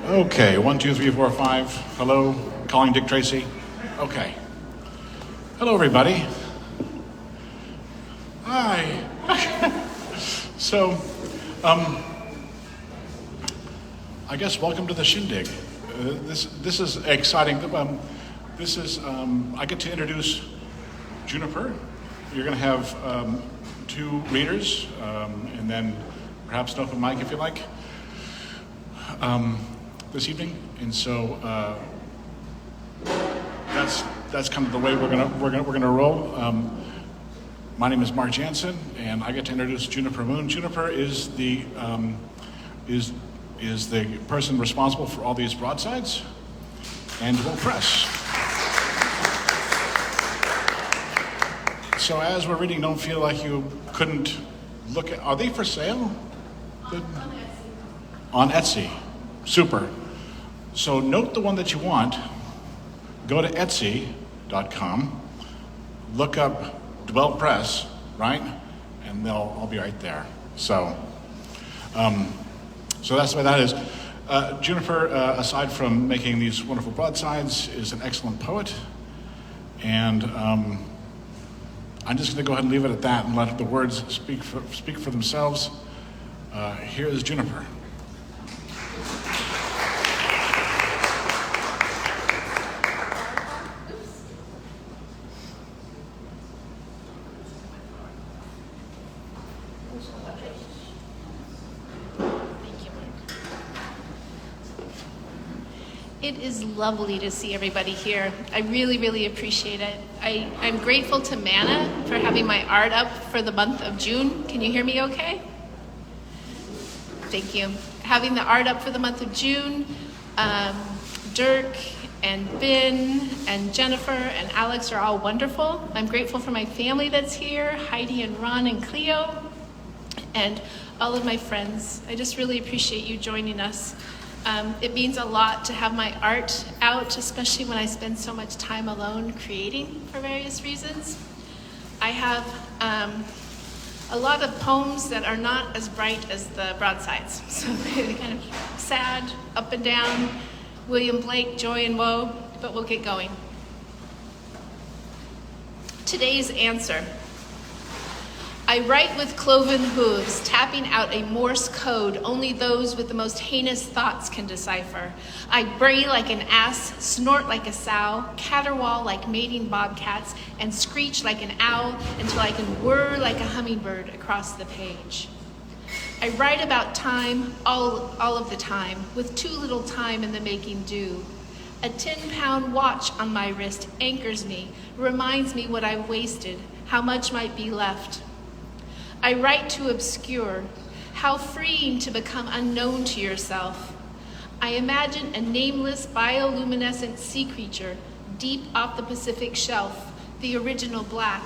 Okay, 1, 2, 3, 4, 5. Hello, calling Dick Tracy. Okay. Hello, everybody. Hi. So, I guess welcome to the shindig. This is exciting. I get to introduce Juniper. You're going to have 2 readers, and then perhaps an open mic if you like. This evening, and so that's kind of the way we're gonna roll. My name is Marc Janssen, and I get to introduce Juniper Moon. Juniper is the person responsible for all these broadsides and will press. So as we're reading, don't feel like you couldn't look at. Are they for sale? On Etsy. Super. So note the one that you want, go to Etsy.com, look up Dwell Press, right? And they'll all be right there. So that's the way that is. Juniper, aside from making these wonderful broadsides, is an excellent poet. And I'm just going to go ahead and leave it at that and let the words speak for themselves. Here is Juniper. It is lovely to see everybody here. I really, really appreciate it. I'm grateful to Manna for having my art up for the month of June. Can you hear me okay? Thank you. Having the art up for the month of June, Dirk and Ben and Jennifer and Alex are all wonderful. I'm grateful for my family that's here, Heidi and Ron and Cleo, and all of my friends. I just really appreciate you joining us. It means a lot to have my art out, especially when I spend so much time alone creating for various reasons. I have a lot of poems that are not as bright as the broadsides. So they're kind of sad, up and down, William Blake, joy and woe, but we'll get going. Today's answer. I write with cloven hooves, tapping out a Morse code only those with the most heinous thoughts can decipher. I bray like an ass, snort like a sow, caterwaul like mating bobcats, and screech like an owl until I can whir like a hummingbird across the page. I write about time all of the time, with too little time in the making do. A 10-pound watch on my wrist anchors me, reminds me what I've wasted, how much might be left. I write to obscure, how freeing to become unknown to yourself. I imagine a nameless bioluminescent sea creature deep off the Pacific shelf, the original black.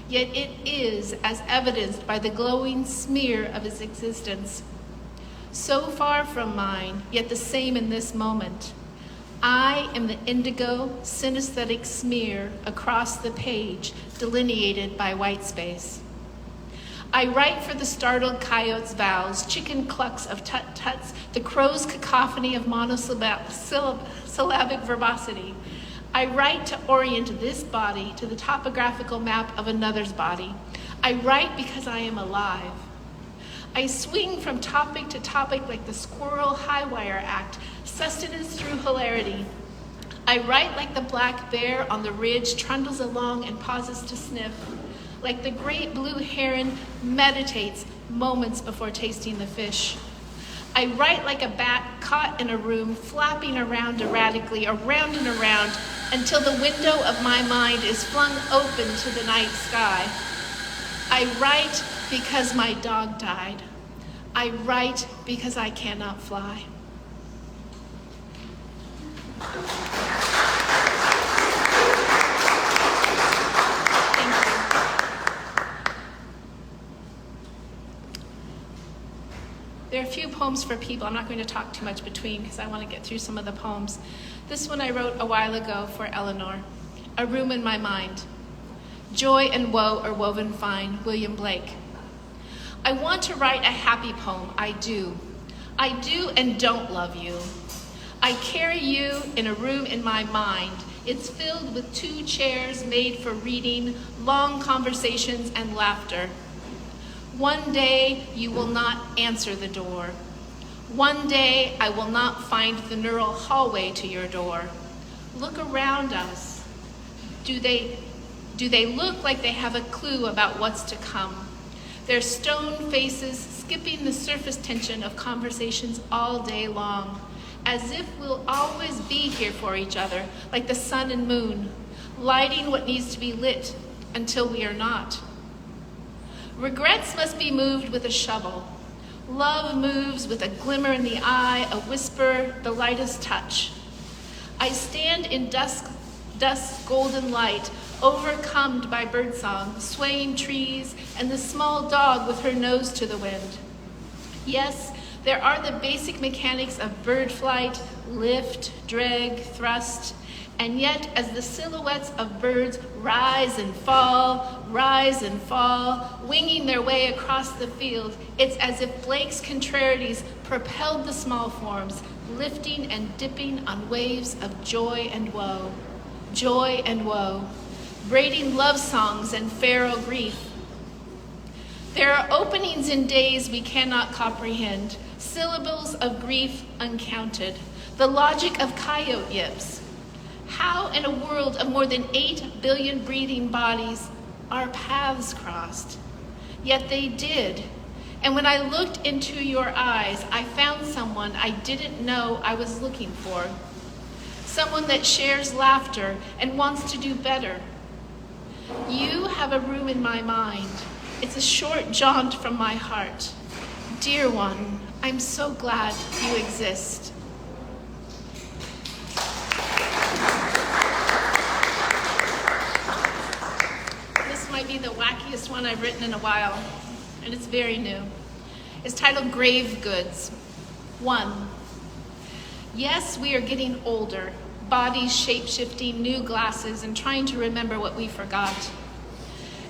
Yet it is as evidenced by the glowing smear of its existence. So far from mine, yet the same in this moment. I am the indigo synesthetic smear across the page, delineated by white space. I write for the startled coyote's vows, chicken clucks of tut-tuts, the crow's cacophony of monosyllabic verbosity. I write to orient this body to the topographical map of another's body. I write because I am alive. I swing from topic to topic like the squirrel high wire act, sustenance through hilarity. I write like the black bear on the ridge trundles along and pauses to sniff. Like the great blue heron meditates moments before tasting the fish. I write like a bat caught in a room, flapping around erratically, around and around, until the window of my mind is flung open to the night sky. I write because my dog died. I write because I cannot fly. There are a few poems for people. I'm not going to talk too much between because I want to get through some of the poems. This one I wrote a while ago for Eleanor. A room in my mind. Joy and woe are woven fine, William Blake. I want to write a happy poem, I do. I do and don't love you. I carry you in a room in my mind. It's filled with 2 chairs made for reading, long conversations, and laughter. One day you will not answer the door. One day I will not find the neural hallway to your door. Look around us. Do they look like they have a clue about what's to come? Their stone faces skipping the surface tension of conversations all day long, as if we'll always be here for each other, like the sun and moon, lighting what needs to be lit until we are not. Regrets must be moved with a shovel. Love moves with a glimmer in the eye, a whisper, the lightest touch. I stand in dusk's golden light, overcome by birdsong, swaying trees, and the small dog with her nose to the wind. Yes, there are the basic mechanics of bird flight, lift, drag, thrust, and yet as the silhouettes of birds rise and fall, winging their way across the field, it's as if Blake's contrarieties propelled the small forms, lifting and dipping on waves of joy and woe, braiding love songs and feral grief. There are openings in days we cannot comprehend, syllables of grief uncounted, the logic of coyote yips. How in a world of more than 8 billion breathing bodies our paths crossed? Yet they did. And when I looked into your eyes, I found someone I didn't know I was looking for. Someone that shares laughter and wants to do better. You have a room in my mind. It's a short jaunt from my heart. Dear one, I'm so glad you exist. This might be the wackiest one I've written in a while, and it's very new. It's titled Grave Goods. 1. Yes, we are getting older, bodies shape-shifting, new glasses, and trying to remember what we forgot.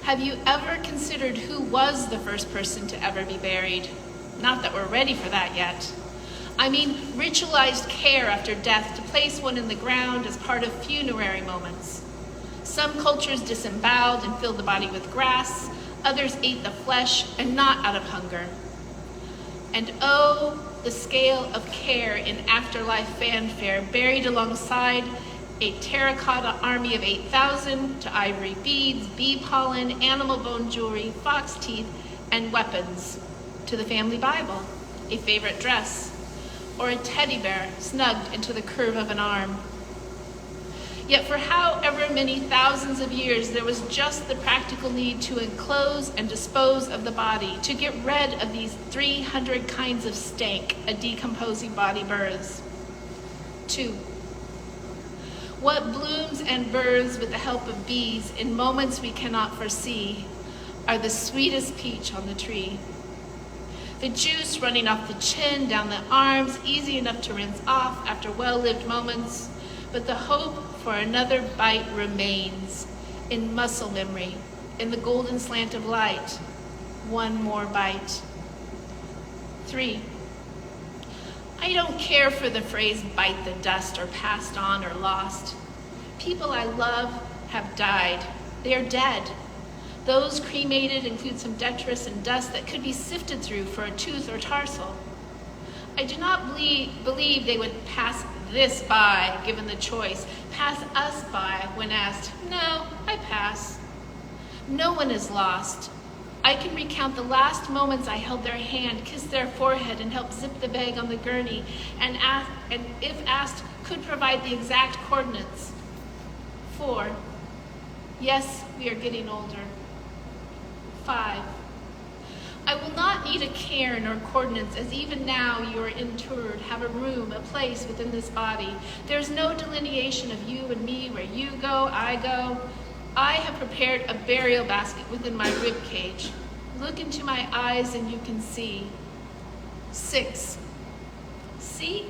Have you ever considered who was the first person to ever be buried? Not that we're ready for that yet. I mean, ritualized care after death to place one in the ground as part of funerary moments. Some cultures disemboweled and filled the body with grass. Others ate the flesh, and not out of hunger. And oh, the scale of care in afterlife fanfare, buried alongside a terracotta army of 8,000 to ivory beads, bee pollen, animal bone jewelry, fox teeth, and weapons, to the family Bible, a favorite dress, or a teddy bear snugged into the curve of an arm. Yet for however many thousands of years, there was just the practical need to enclose and dispose of the body, to get rid of these 300 kinds of stank a decomposing body births. 2. What blooms and births with the help of bees in moments we cannot foresee are the sweetest peach on the tree. The juice running off the chin, down the arms, easy enough to rinse off after well-lived moments, but the hope for another bite remains in muscle memory, in the golden slant of light. One more bite. 3. I don't care for the phrase bite the dust or passed on or lost. People I love have died. They are dead. Those cremated include some detritus and dust that could be sifted through for a tooth or tarsal. I do not believe they would pass this by, given the choice, pass us by when asked. No, I pass. No one is lost. I can recount the last moments I held their hand, kissed their forehead, and helped zip the bag on the gurney, and if asked, could provide the exact coordinates. 4. Yes, we are getting older. 5. I will not need a cairn or coordinates, as even now you are interred, have a room, a place within this body. There's no delineation of you and me, where you go, I go. I have prepared a burial basket within my rib cage. Look into my eyes and you can see. 6. See?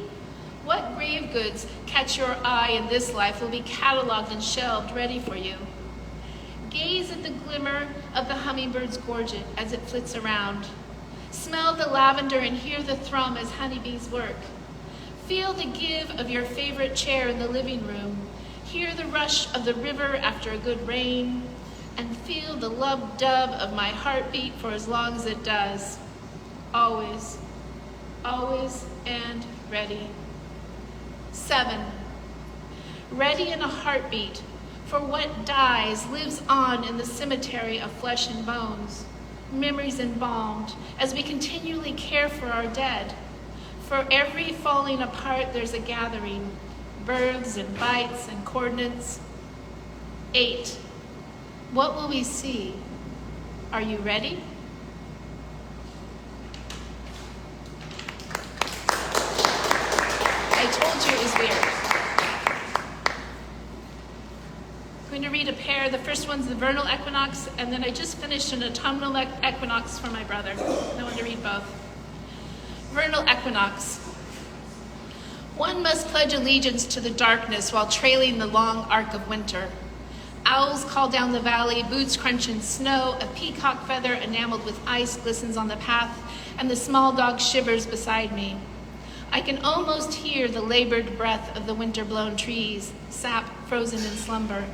What grave goods catch your eye in this life will be cataloged and shelved, ready for you. Gaze at the glimmer of the hummingbird's gorget as it flits around. Smell the lavender and hear the thrum as honeybees work. Feel the give of your favorite chair in the living room. Hear the rush of the river after a good rain, and feel the lub-dub of my heartbeat for as long as it does. Always, always, and ready. 7. Ready in a heartbeat, for what dies lives on in the cemetery of flesh and bones, memories embalmed, as we continually care for our dead. For every falling apart, there's a gathering, births and bites and coordinates. 8. What will we see? Are you ready? I told you it was weird. I'm going to read a pair. The first one's the vernal equinox, and then I just finished an autumnal equinox for my brother. I want to read both. Vernal equinox. One must pledge allegiance to the darkness while trailing the long arc of winter. Owls call down the valley, boots crunch in snow, a peacock feather enameled with ice glistens on the path, and the small dog shivers beside me. I can almost hear the labored breath of the winter-blown trees, sap frozen in slumber.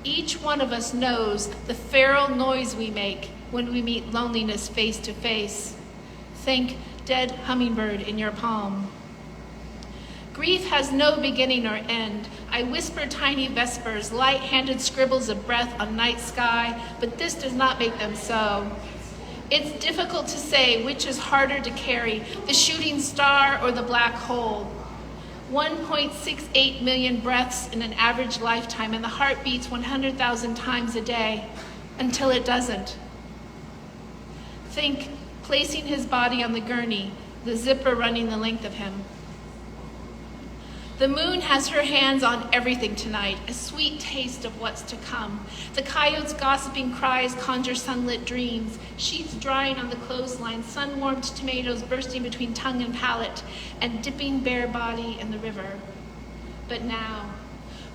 Each one of us knows the feral noise we make when we meet loneliness face to face. Think dead hummingbird in your palm. Grief has no beginning or end. I whisper tiny vespers, light-handed scribbles of breath on night sky, but this does not make them so. It's difficult to say which is harder to carry, the shooting star or the black hole. 1.68 million breaths in an average lifetime, and the heart beats 100,000 times a day, until it doesn't. Think placing his body on the gurney, the zipper running the length of him. The moon has her hands on everything tonight, a sweet taste of what's to come. The coyotes' gossiping cries conjure sunlit dreams, sheets drying on the clothesline, sun-warmed tomatoes bursting between tongue and palate, and dipping bare body in the river. But now,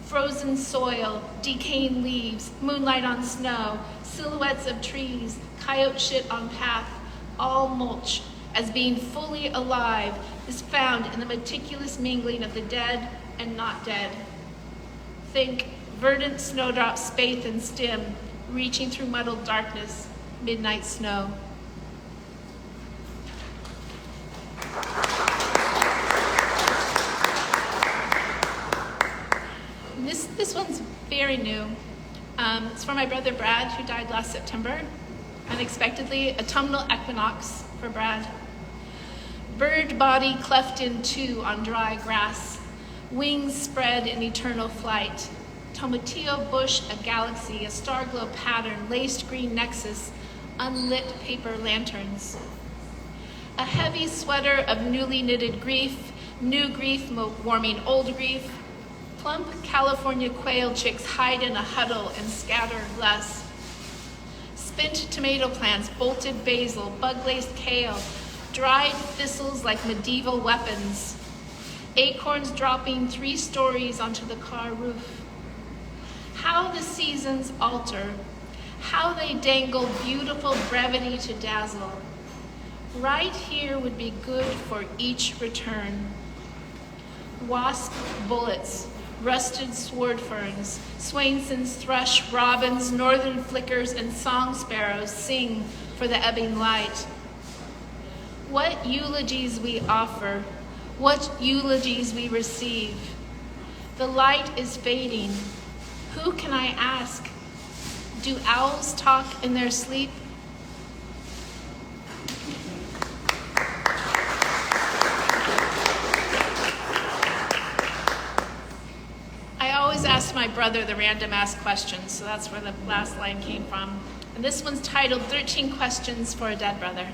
frozen soil, decaying leaves, moonlight on snow, silhouettes of trees, coyote shit on path, all mulch, as being fully alive, is found in the meticulous mingling of the dead and not dead. Think verdant snowdrops spathe and stem, reaching through muddled darkness, midnight snow. This one's very new. It's for my brother Brad, who died last September. Unexpectedly, autumnal equinox for Brad. Bird body cleft in two on dry grass, wings spread in eternal flight. Tomatillo bush, a galaxy, a star glow pattern, laced green nexus, unlit paper lanterns. A heavy sweater of newly knitted grief, new grief warming old grief. Plump California quail chicks hide in a huddle and scatter less. Spent tomato plants, bolted basil, bug-laced kale, dried thistles like medieval weapons. Acorns dropping 3 stories onto the car roof. How the seasons alter, how they dangle beautiful brevity to dazzle. Right here would be good for each return. Wasp bullets, rusted sword ferns, Swainson's thrush, robins, northern flickers, and song sparrows sing for the ebbing light. What eulogies we offer, what eulogies we receive. The light is fading. Who can I ask? Do owls talk in their sleep? I always ask my brother the random ask questions, so that's where the last line came from. And this one's titled 13 Questions for a Dead Brother.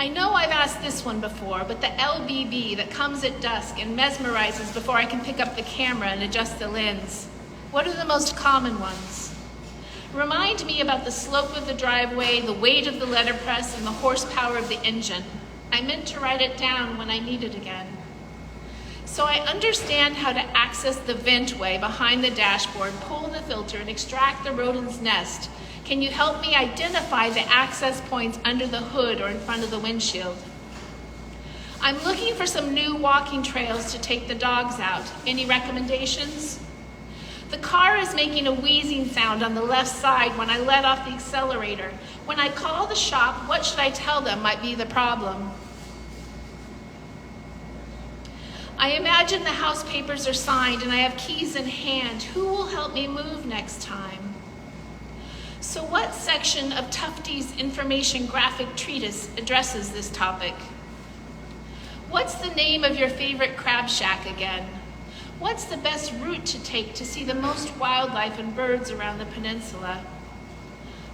I know I've asked this one before, but the LBB that comes at dusk and mesmerizes before I can pick up the camera and adjust the lens. What are the most common ones? Remind me about the slope of the driveway, the weight of the letterpress, and the horsepower of the engine. I meant to write it down when I need it again. So I understand how to access the ventway behind the dashboard, pull the filter, and extract the rodent's nest. Can you help me identify the access points under the hood or in front of the windshield? I'm looking for some new walking trails to take the dogs out. Any recommendations? The car is making a wheezing sound on the left side when I let off the accelerator. When I call the shop, what should I tell them might be the problem? I imagine the house papers are signed and I have keys in hand. Who will help me move next time? So what section of Tufte's information graphic treatise addresses this topic? What's the name of your favorite crab shack again? What's the best route to take to see the most wildlife and birds around the peninsula?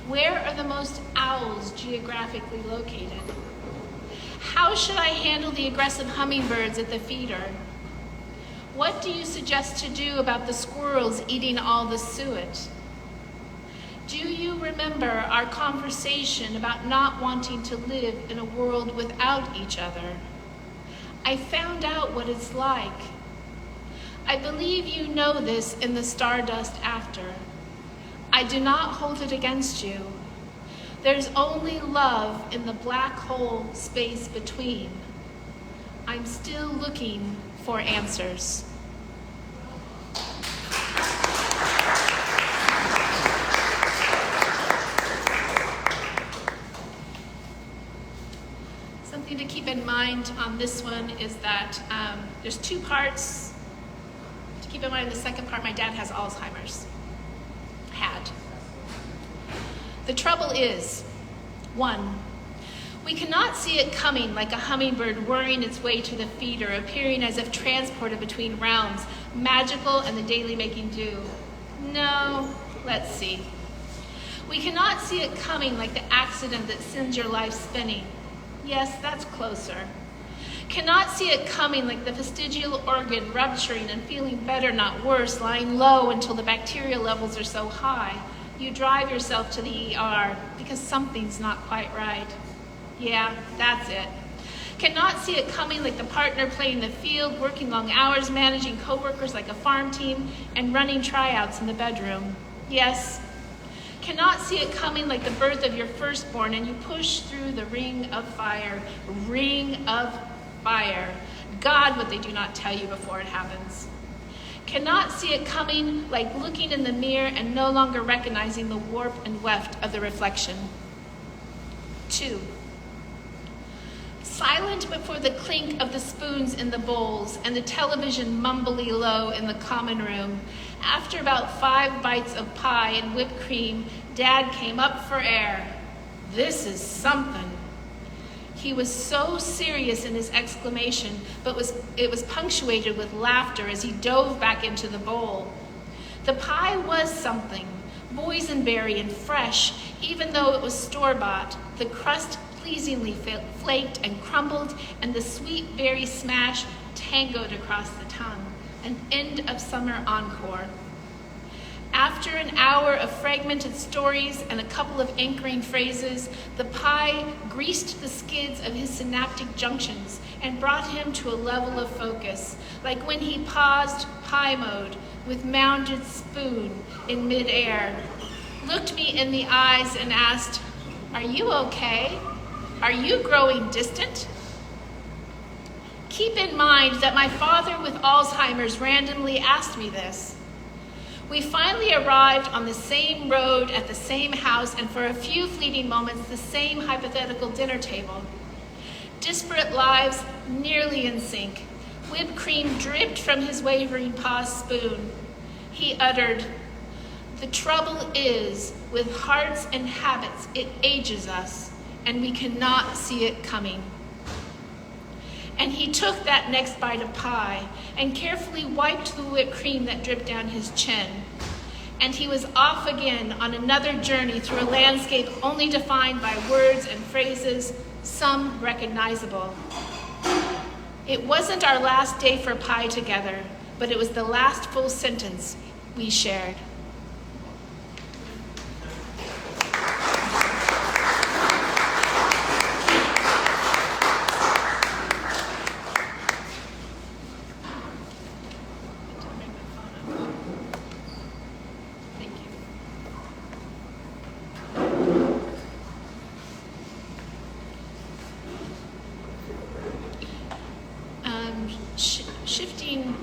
Where are the most owls geographically located? How should I handle the aggressive hummingbirds at the feeder? What do you suggest to do about the squirrels eating all the suet? Do you remember our conversation about not wanting to live in a world without each other? I found out what it's like. I believe you know this in the stardust after. I do not hold it against you. There's only love in the black hole space between. I'm still looking for answers. Something to keep in mind on this one is that there's two parts. To keep in mind, the second part, my dad has Alzheimer's. Had. The trouble is, 1, we cannot see it coming like a hummingbird whirring its way to the feeder, appearing as if transported between realms, magical and the daily making do. No, let's see. We cannot see it coming like the accident that sends your life spinning. Yes, that's closer. Cannot see it coming like the vestigial organ rupturing and feeling better, not worse, lying low until the bacterial levels are so high. You drive yourself to the ER because something's not quite right. Yeah, that's it. Cannot see it coming like the partner playing the field, working long hours, managing coworkers like a farm team, and running tryouts in the bedroom. Yes. Cannot see it coming like the birth of your firstborn and you push through the ring of fire. Ring of fire. God, what they do not tell you before it happens. Cannot see it coming like looking in the mirror and no longer recognizing the warp and weft of the reflection. 2. Silent before the clink of the spoons in the bowls and the television mumbly low in the common room, after about 5 bites of pie and whipped cream, Dad came up for air. This is something. He was so serious in his exclamation, but it was punctuated with laughter as he dove back into the bowl. The pie was something, boysenberry and fresh, even though it was store-bought. The crust pleasingly flaked and crumbled, and the sweet berry smash tangoed across the tongue. An end of summer encore. After an hour of fragmented stories and a couple of anchoring phrases, the pie greased the skids of his synaptic junctions and brought him to a level of focus, like when he paused pie mode with mounded spoon in midair, looked me in the eyes and asked, "Are you okay? Are you growing distant?" Keep in mind that my father with Alzheimer's randomly asked me this. We finally arrived on the same road at the same house and for a few fleeting moments the same hypothetical dinner table. Disparate lives, nearly in sync. Whipped cream dripped from his wavering paw's spoon. He uttered, "The trouble is, with hearts and habits, it ages us, and we cannot see it coming." And he took that next bite of pie and carefully wiped the whipped cream that dripped down his chin. And he was off again on another journey through a landscape only defined by words and phrases, some recognizable. It wasn't our last day for pie together, but it was the last full sentence we shared. shifting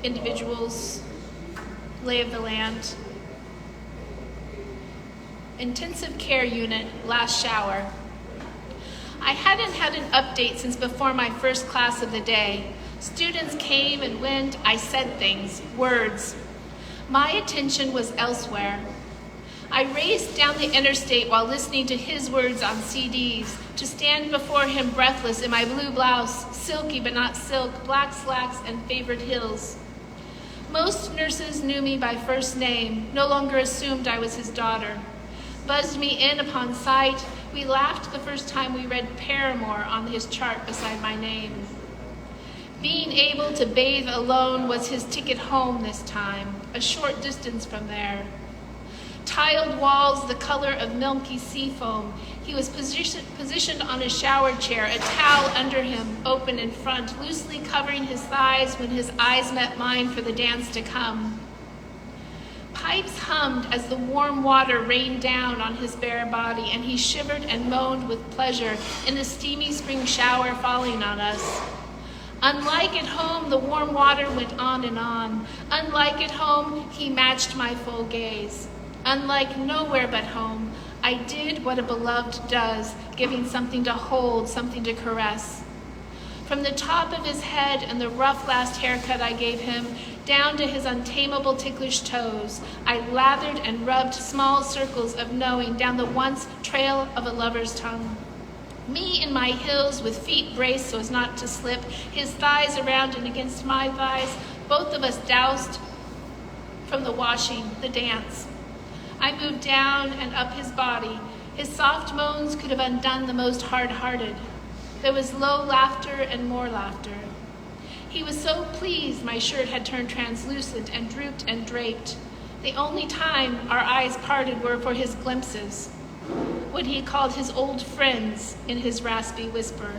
individuals, lay of the land. Intensive care unit, last shower. I hadn't had an update since before my first class of the day. Students came and went. I said things, words. My attention was elsewhere. I raced down the interstate while listening to his words on CDs, to stand before him breathless in my blue blouse, silky but not silk, black slacks, and favorite heels. Most nurses knew me by first name, no longer assumed I was his daughter. Buzzed me in upon sight. We laughed the first time we read Paramore on his chart beside my name. Being able to bathe alone was his ticket home this time, a short distance from there. Tiled walls the color of milky sea foam. He was positioned on a shower chair, a towel under him, open in front, loosely covering his thighs when his eyes met mine for the dance to come. Pipes hummed as the warm water rained down on his bare body, and he shivered and moaned with pleasure in the steamy spring shower falling on us. Unlike at home, the warm water went on and on. Unlike at home, he matched my full gaze. Unlike nowhere but home, I did what a beloved does, giving something to hold, something to caress. From the top of his head and the rough last haircut I gave him, down to his untamable ticklish toes, I lathered and rubbed small circles of knowing down the once trail of a lover's tongue. Me in my heels with feet braced so as not to slip, his thighs around and against my thighs, both of us doused from the washing, the dance. I moved down and up his body. His soft moans could have undone the most hard-hearted. There was low laughter and more laughter. He was so pleased my shirt had turned translucent and drooped and draped. The only time our eyes parted were for his glimpses, what he called his old friends in his raspy whisper.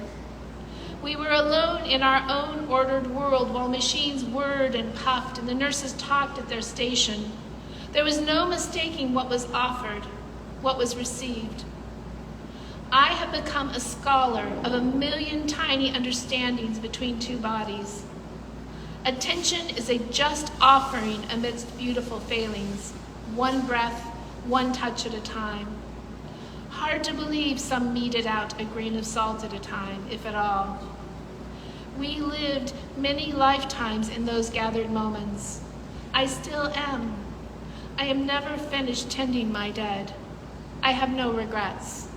We were alone in our own ordered world while machines whirred and puffed and the nurses talked at their station. There was no mistaking what was offered, what was received. I have become a scholar of a million tiny understandings between two bodies. Attention is a just offering amidst beautiful failings, one breath, one touch at a time. Hard to believe some meted out a grain of salt at a time, if at all. We lived many lifetimes in those gathered moments. I still am. I am never finished tending my dead. I have no regrets.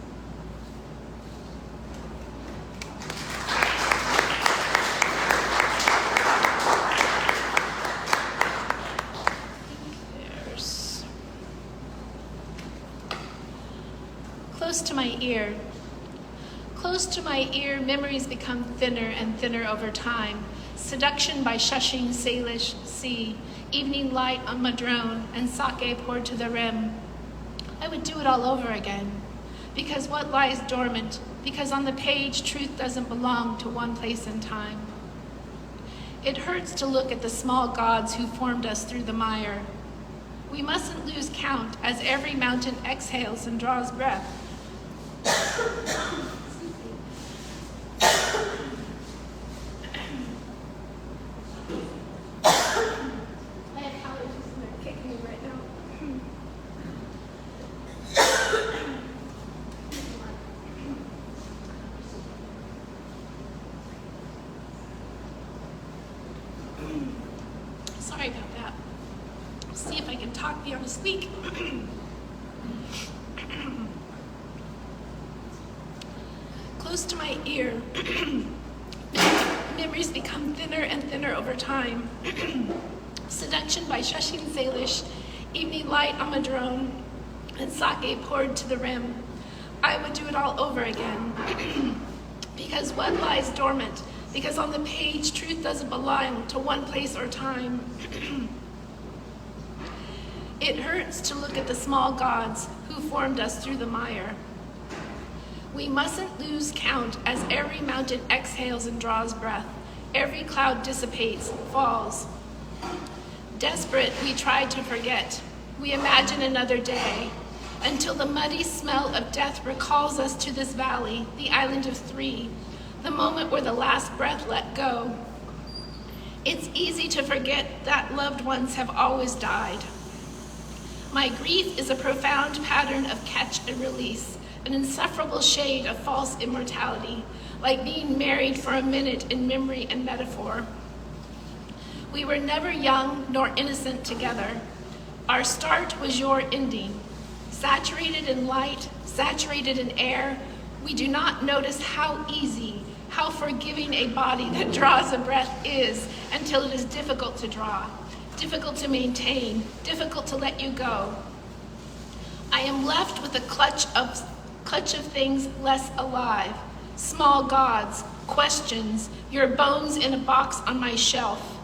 Close to my ear. Close to my ear, memories become thinner and thinner over time. Seduction by shushing Salish sea, evening light on Madrone, and sake poured to the rim. I would do it all over again, because what lies dormant, because on the page truth doesn't belong to one place and time. It hurts to look at the small gods who formed us through the mire. We mustn't lose count as every mountain exhales and draws breath. Sorry about that. I'll see if I can talk beyond a squeak. Close to my ear, memories become thinner and thinner over time. Seduction by shushing Salish, evening light on Madrone, and sake poured to the rim. I would do it all over again. Because what lies dormant? Because on the page, truth doesn't belong to one place or time. It hurts to look at the small gods who formed us through the mire. We mustn't lose count as every mountain exhales and draws breath. Every cloud dissipates, falls. Desperate, we try to forget. We imagine another day, until the muddy smell of death recalls us to this valley, the island of three, the moment where the last breath let go. It's easy to forget that loved ones have always died. My grief is a profound pattern of catch and release, an insufferable shade of false immortality, like being married for a minute in memory and metaphor. We were never young nor innocent together. Our start was your ending. Saturated in light, saturated in air, we do not notice how easy, how forgiving a body that draws a breath is until it is difficult to draw, difficult to maintain, difficult to let you go. I am left with a clutch of things less alive, small gods, questions, your bones in a box on my shelf,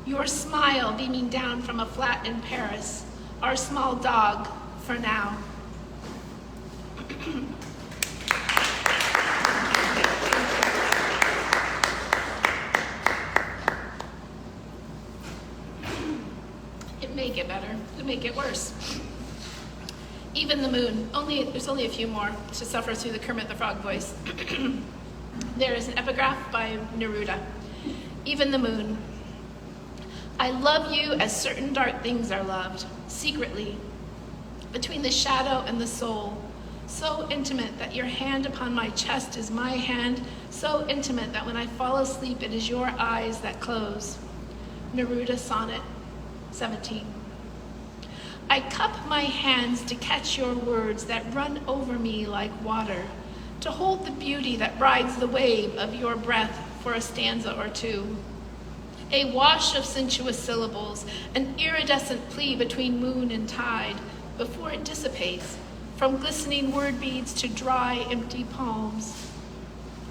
your smile beaming down from a flat in Paris, our small dog for now. It may get better, it may get worse. Even the moon, there's only a few more to suffer through the Kermit the Frog voice. There is an epigraph by Neruda. Even the moon. I love you as certain dark things are loved, secretly, between the shadow and the soul, so intimate that your hand upon my chest is my hand, so intimate that when I fall asleep it is your eyes that close. Neruda Sonnet 17. I cup my hands to catch your words that run over me like water, to hold the beauty that rides the wave of your breath for a stanza or two. A wash of sensuous syllables, an iridescent plea between moon and tide, before it dissipates, from glistening word beads to dry, empty palms.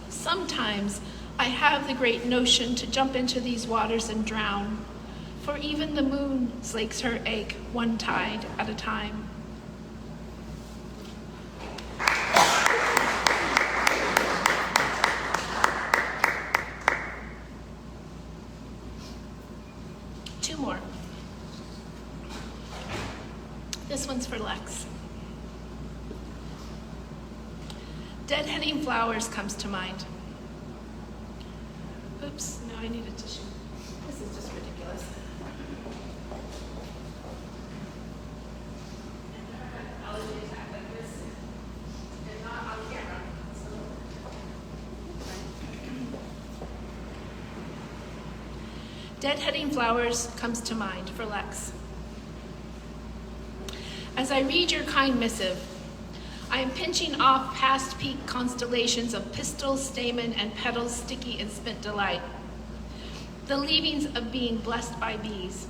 Sometimes I have the great notion to jump into these waters and drown, for even the moon slakes her ache one tide at a time. Two more. This one's for Lex. Deadheading flowers comes to mind. Oops, no, I need a tissue. This is just ridiculous. And I had an allergy attack like this, and not on camera. Deadheading flowers comes to mind for Lex. As I read your kind missive, I am pinching off past peak constellations of pistils, stamen, and petals sticky in spent delight. The leavings of being blessed by bees.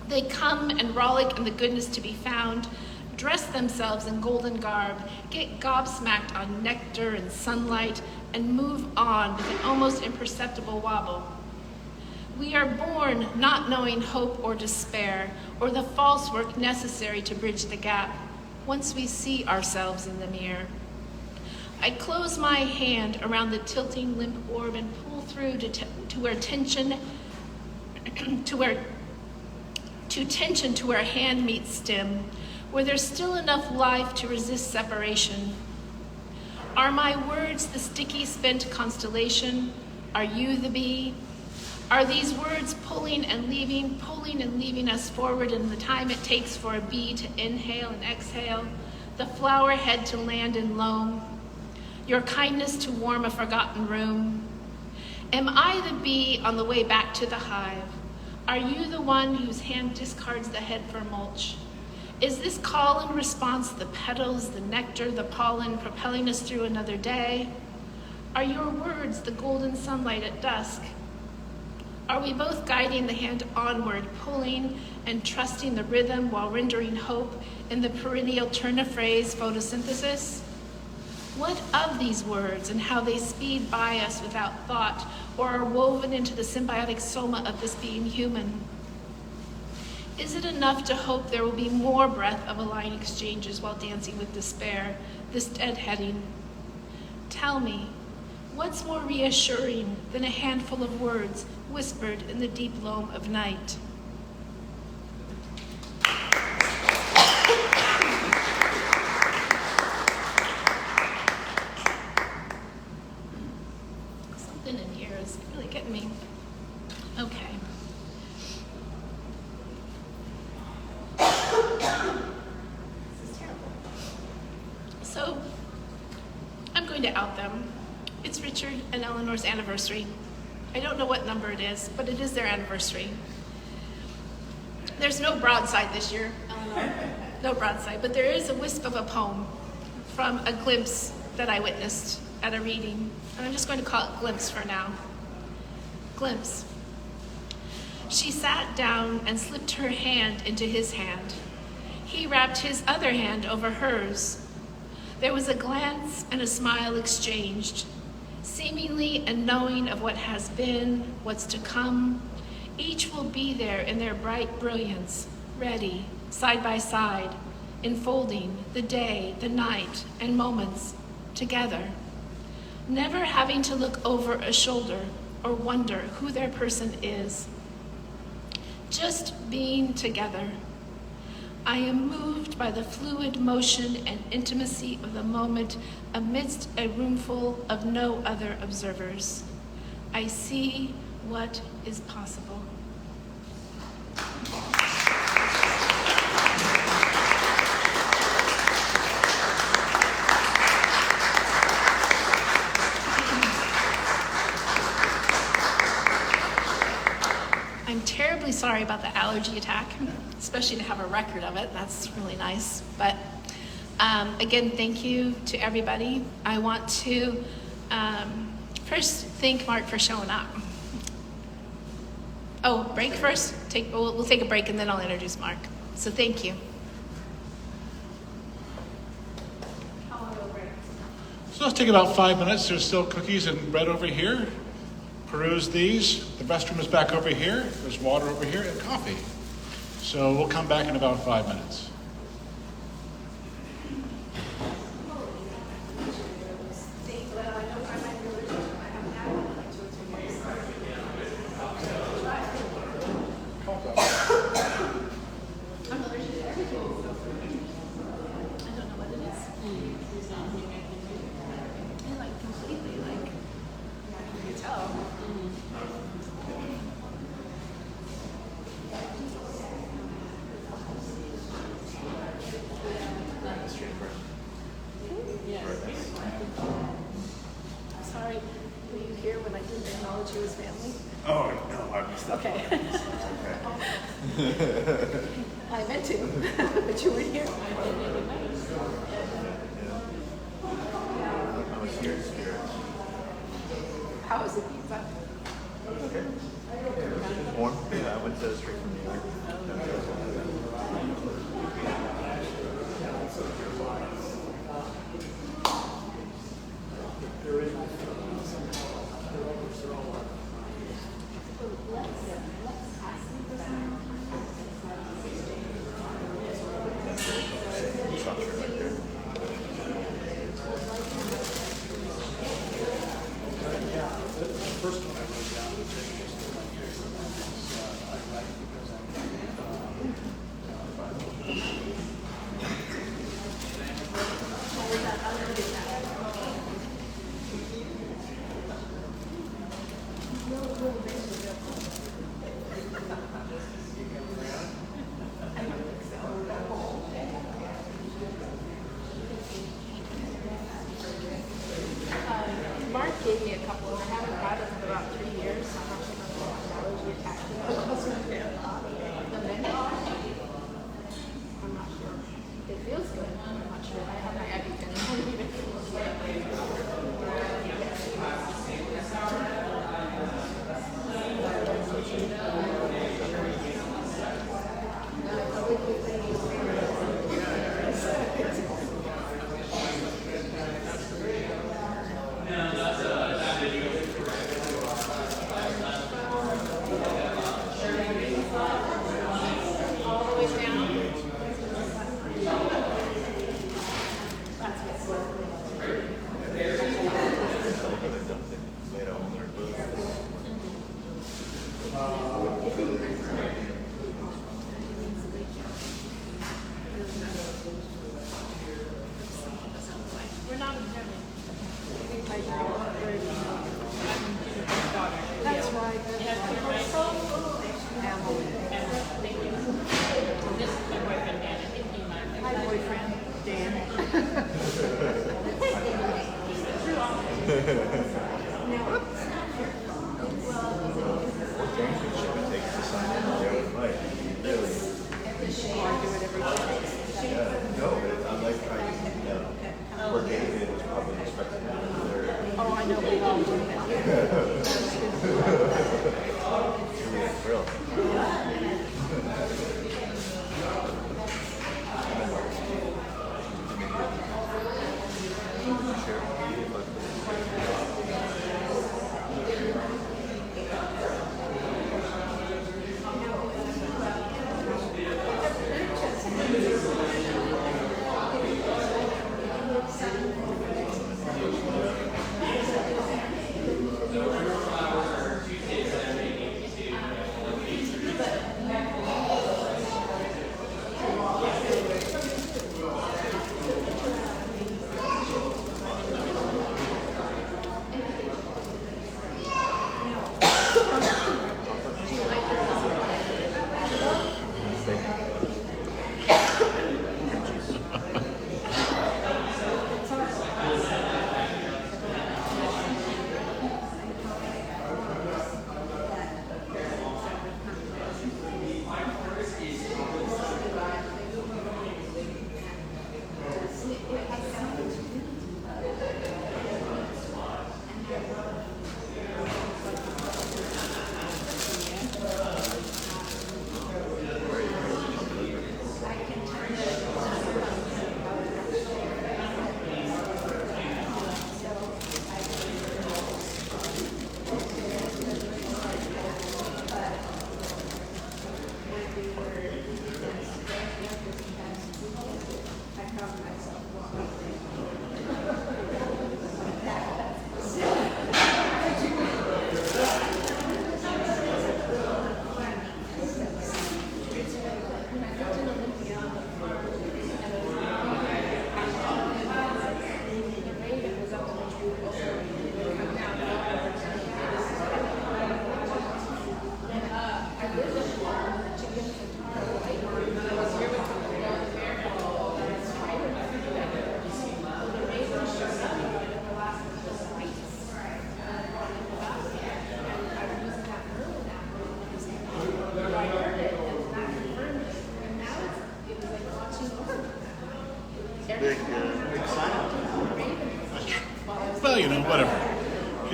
They come and rollick in the goodness to be found, dress themselves in golden garb, get gobsmacked on nectar and sunlight, and move on with an almost imperceptible wobble. We are born not knowing hope or despair, or the false work necessary to bridge the gap, once we see ourselves in the mirror. I close my hand around the tilting limp orb and pull through to where tension to where hand meets stem, where there's still enough life to resist separation. Are my words the sticky spent constellation? Are you the bee? Are these words pulling and leaving us forward in the time it takes for a bee to inhale and exhale, the flower head to land in loam, your kindness to warm a forgotten room? Am I the bee on the way back to the hive? Are you the one whose hand discards the head for mulch? Is this call and response the petals, the nectar, the pollen propelling us through another day? Are your words the golden sunlight at dusk? Are we both guiding the hand onward, pulling and trusting the rhythm while rendering hope in the perennial turn of phrase photosynthesis? What of these words and how they speed by us without thought or are woven into the symbiotic soma of this being human? Is it enough to hope there will be more breath of align exchanges while dancing with despair, this deadheading? Tell me, what's more reassuring than a handful of words whispered in the deep loam of night? Something in here is really getting me. Okay. Richard and Eleanor's anniversary. I don't know what number it is, but it is their anniversary. There's no broadside this year, Eleanor. No broadside, but there is a wisp of a poem from a glimpse that I witnessed at a reading. And I'm just going to call it Glimpse for now. Glimpse. She sat down and slipped her hand into his hand. He wrapped his other hand over hers. There was a glance and a smile exchanged, seemingly a knowing of what has been, what's to come. Each will be there in their bright brilliance, ready, side by side, enfolding the day, the night, and moments together, never having to look over a shoulder or wonder who their person is. Just being together. I am moved by the fluid motion and intimacy of the moment amidst a roomful of no other observers. I see what is possible. I'm terribly sorry about the allergy attack, especially to have a record of it. That's really nice. But again, thank you to everybody. I want to first thank Mark for showing up. Oh, break first? We'll take a break and then I'll introduce Mark. So thank you. How long will break? So let's take about 5 minutes. There's still cookies and bread over here. Peruse these. The restroom is back over here. There's water over here and coffee. So we'll come back in about 5 minutes. Sorry, were you here when I didn't acknowledge you as family? Oh, no, I missed that. Okay. Okay. I meant to, but you weren't here. I was here in spirit. How was the pizza? Okay. Warm? Yeah, I went to straight from New York. Mark gave me a couple, and I haven't had them in about 3 years. I'm not sure if I'm allergy attack. The mint? I'm not sure. It feels good. I'm not sure. I have my ibuprofen.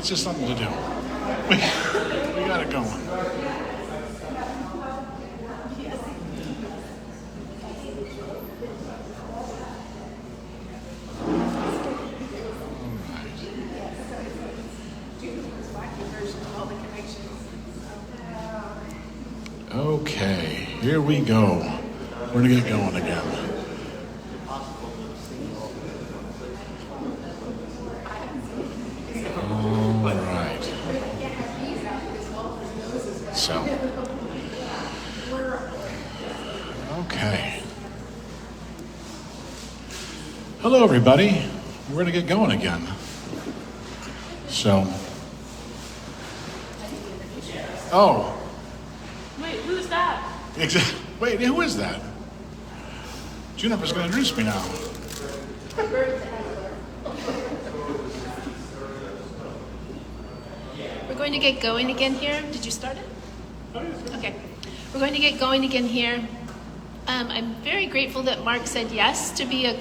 It's just something to do. We got it going. Okay, here we go. We're gonna get going again. All right. So, okay. Hello, everybody. We're gonna get going again. So, oh. Wait, who's that? Wait, who is that? Juniper's going to introduce me now. We're going to get going again here. Did you start it? Okay. We're going to get going again here. I'm very grateful that Mark said yes to be a a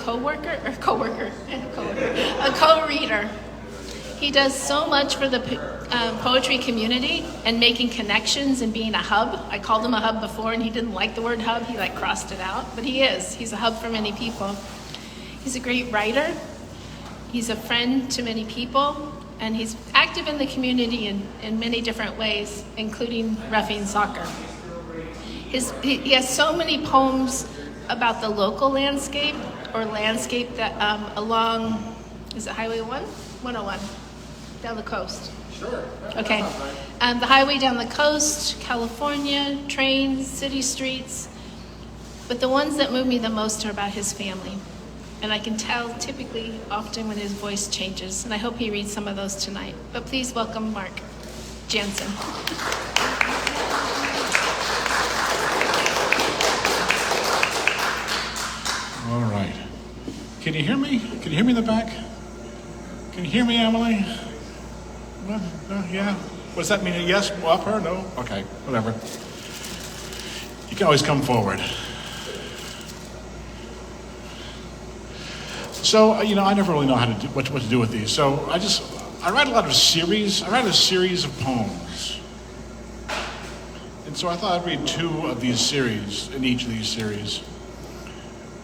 co-reader. He does so much for the poetry community and making connections and being a hub. I called him a hub before and he didn't like the word hub. He crossed it out, but he is. He's a hub for many people. He's a great writer. He's a friend to many people, and he's active in the community in many different ways, including roughing soccer. He has so many poems about the local landscape or landscape that along, is it Highway 101? Down the coast. Sure. Okay. The highway down the coast, California, trains, city streets. But the ones that move me the most are about his family. And I can tell typically often when his voice changes. And I hope he reads some of those tonight. But please welcome Marc Janssen. All right. Can you hear me? Can you hear me in the back? Can you hear me, Emily? No, yeah. What does that mean? A yes? Up her? No? Okay, whatever. You can always come forward. So, I never really know how to do, what to do with these. So I write a lot of series. I write a series of poems. And so I thought I'd read 2 of these series, in each of these series.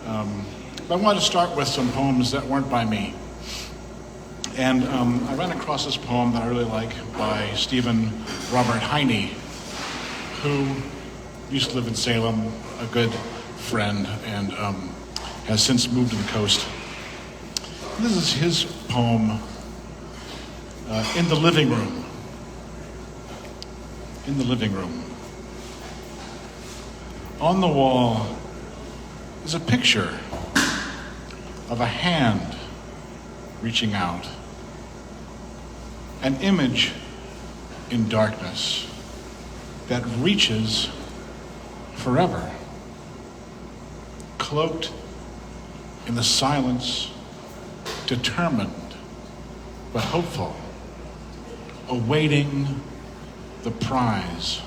But I wanted to start with some poems that weren't by me. And I ran across this poem that I really like by Stephen Robert Heine, who used to live in Salem, a good friend, and has since moved to the coast. This is his poem, In the Living Room. In the living room. On the wall is a picture of a hand reaching out. An image in darkness that reaches forever. Cloaked in the silence, determined but hopeful, awaiting the prize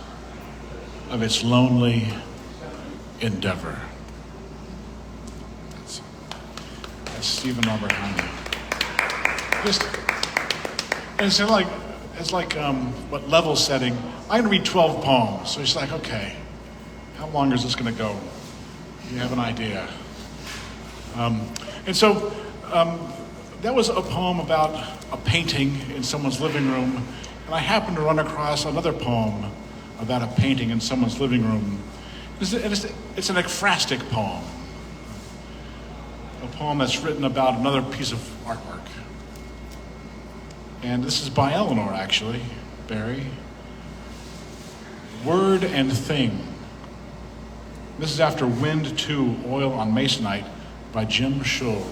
of its lonely endeavor. That's Stephen Robert Heine. It's like what level setting. I'm gonna read 12 poems. So it's like, okay, how long is this gonna go? You have an idea. And so that was a poem about a painting in someone's living room. And I happened to run across another poem about a painting in someone's living room. It's an ekphrastic poem. A poem that's written about another piece of artwork. And this is by Eleanor, actually, Barry. Word and Thing. This is after Wind 2, Oil on Masonite by Jim Shull.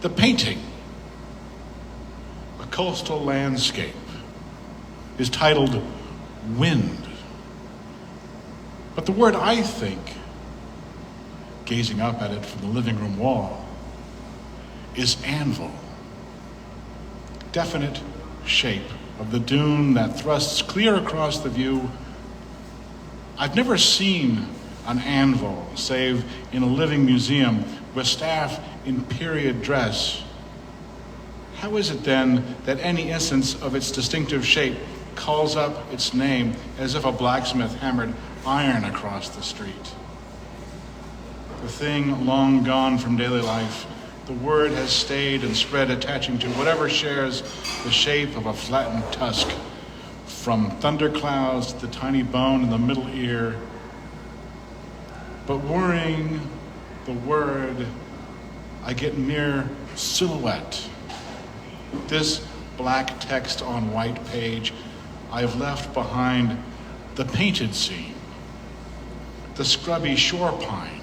The painting, a coastal landscape, is titled Wind. But the word I think, gazing up at it from the living room wall, is anvil. Definite shape of the dune that thrusts clear across the view. I've never seen an anvil save in a living museum with staff in period dress. How is it then that any instance of its distinctive shape calls up its name as if a blacksmith hammered iron across the street? The thing long gone from daily life, the word has stayed and spread, attaching to whatever shares the shape of a flattened tusk, from thunderclouds to the tiny bone in the middle ear. But worrying the word, I get mere silhouette. This black text on white page, I've left behind the painted scene, the scrubby shore pine,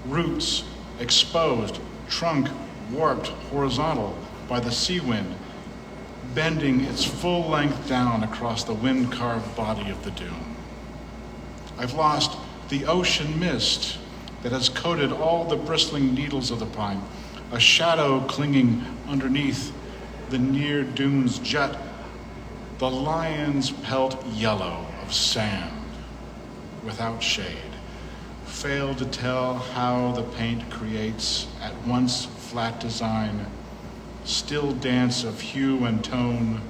roots exposed, trunk warped horizontal by the sea wind, bending its full length down across the wind-carved body of the dune. I've lost the ocean mist that has coated all the bristling needles of the pine, a shadow clinging underneath the near dune's jut, the lion's pelt yellow of sand without shade, failed to tell how the paint creates at once flat design, still dance of hue and tone,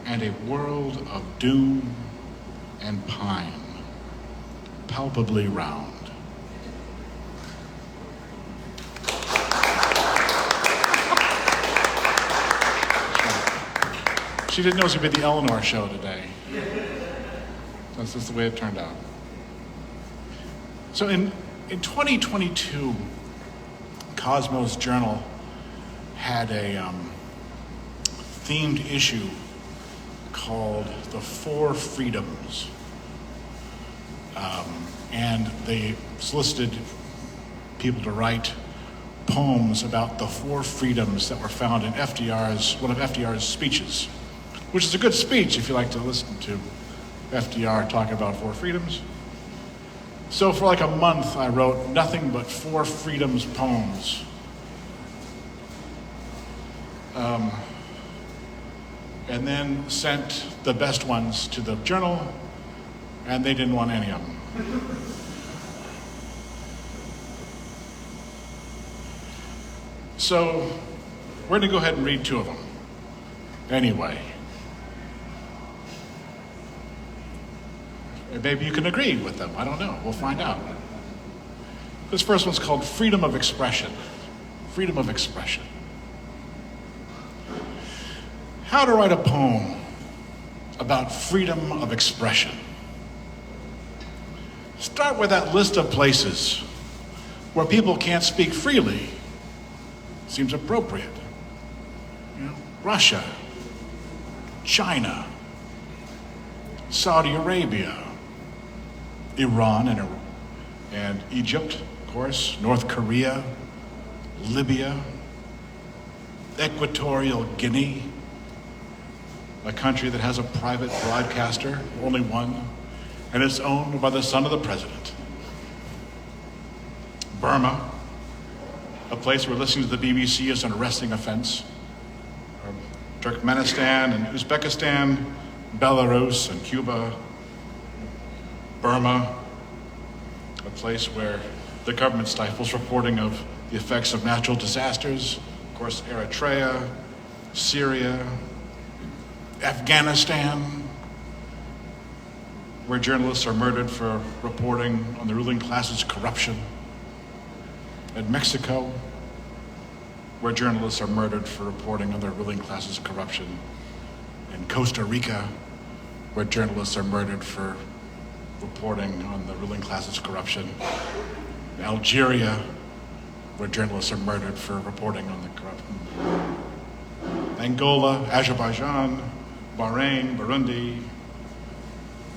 and a world of dune and pine, palpably round. She didn't know it was going to be the Eleanor show today. That's just the way it turned out. So in 2022, Cosmos Journal had a themed issue called The Four Freedoms. And they solicited people to write poems about the four freedoms that were found in one of FDR's speeches, which is a good speech if you like to listen to FDR talk about four freedoms. So for like a month, I wrote nothing but four freedoms poems. And then sent the best ones to the journal, and they didn't want any of them. So we're going to go ahead and read two of them. Anyway. Maybe you can agree with them. I don't know. We'll find out. This first one's called Freedom of Expression. Freedom of Expression. How to write a poem about freedom of expression. Start with that list of places where people can't speak freely. Seems appropriate. Russia, China, Saudi Arabia, Iran and Egypt, of course, North Korea, Libya, Equatorial Guinea, a country that has a private broadcaster, only one, and it's owned by the son of the president. Burma, a place where listening to the BBC is an arresting offense. Turkmenistan and Uzbekistan, Belarus and Cuba. Burma, a place where the government stifles reporting of the effects of natural disasters. Of course, Eritrea, Syria, Afghanistan, where journalists are murdered for reporting on the ruling class's corruption. And Mexico, where journalists are murdered for reporting on their ruling class's corruption. In Costa Rica, where journalists are murdered for reporting on the ruling class's corruption. In Algeria, where journalists are murdered for reporting on the corruption. Angola, Azerbaijan, Bahrain, Burundi,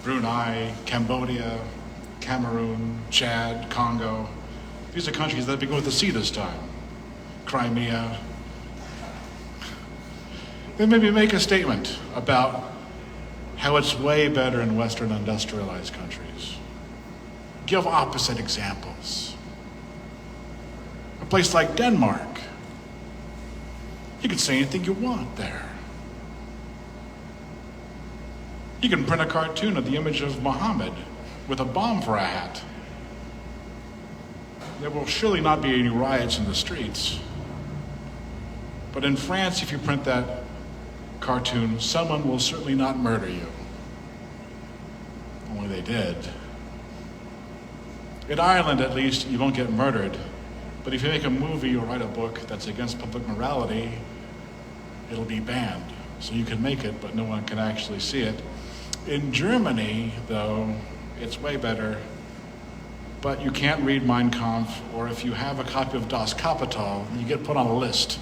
Brunei, Cambodia, Cameroon, Chad, Congo. These are countries that begin with the C this time. Crimea. Then maybe make a statement about how it's way better in Western industrialized countries. Give opposite examples. A place like Denmark, you can say anything you want there. You can print a cartoon of the image of Muhammad with a bomb for a hat. There will surely not be any riots in the streets. But in France, if you print that cartoon, someone will certainly not murder you. Only they did. In Ireland, at least, you won't get murdered. But if you make a movie or write a book that's against public morality, it'll be banned. So you can make it, but no one can actually see it. In Germany, though, it's way better. But you can't read Mein Kampf, or if you have a copy of Das Kapital, you get put on a list.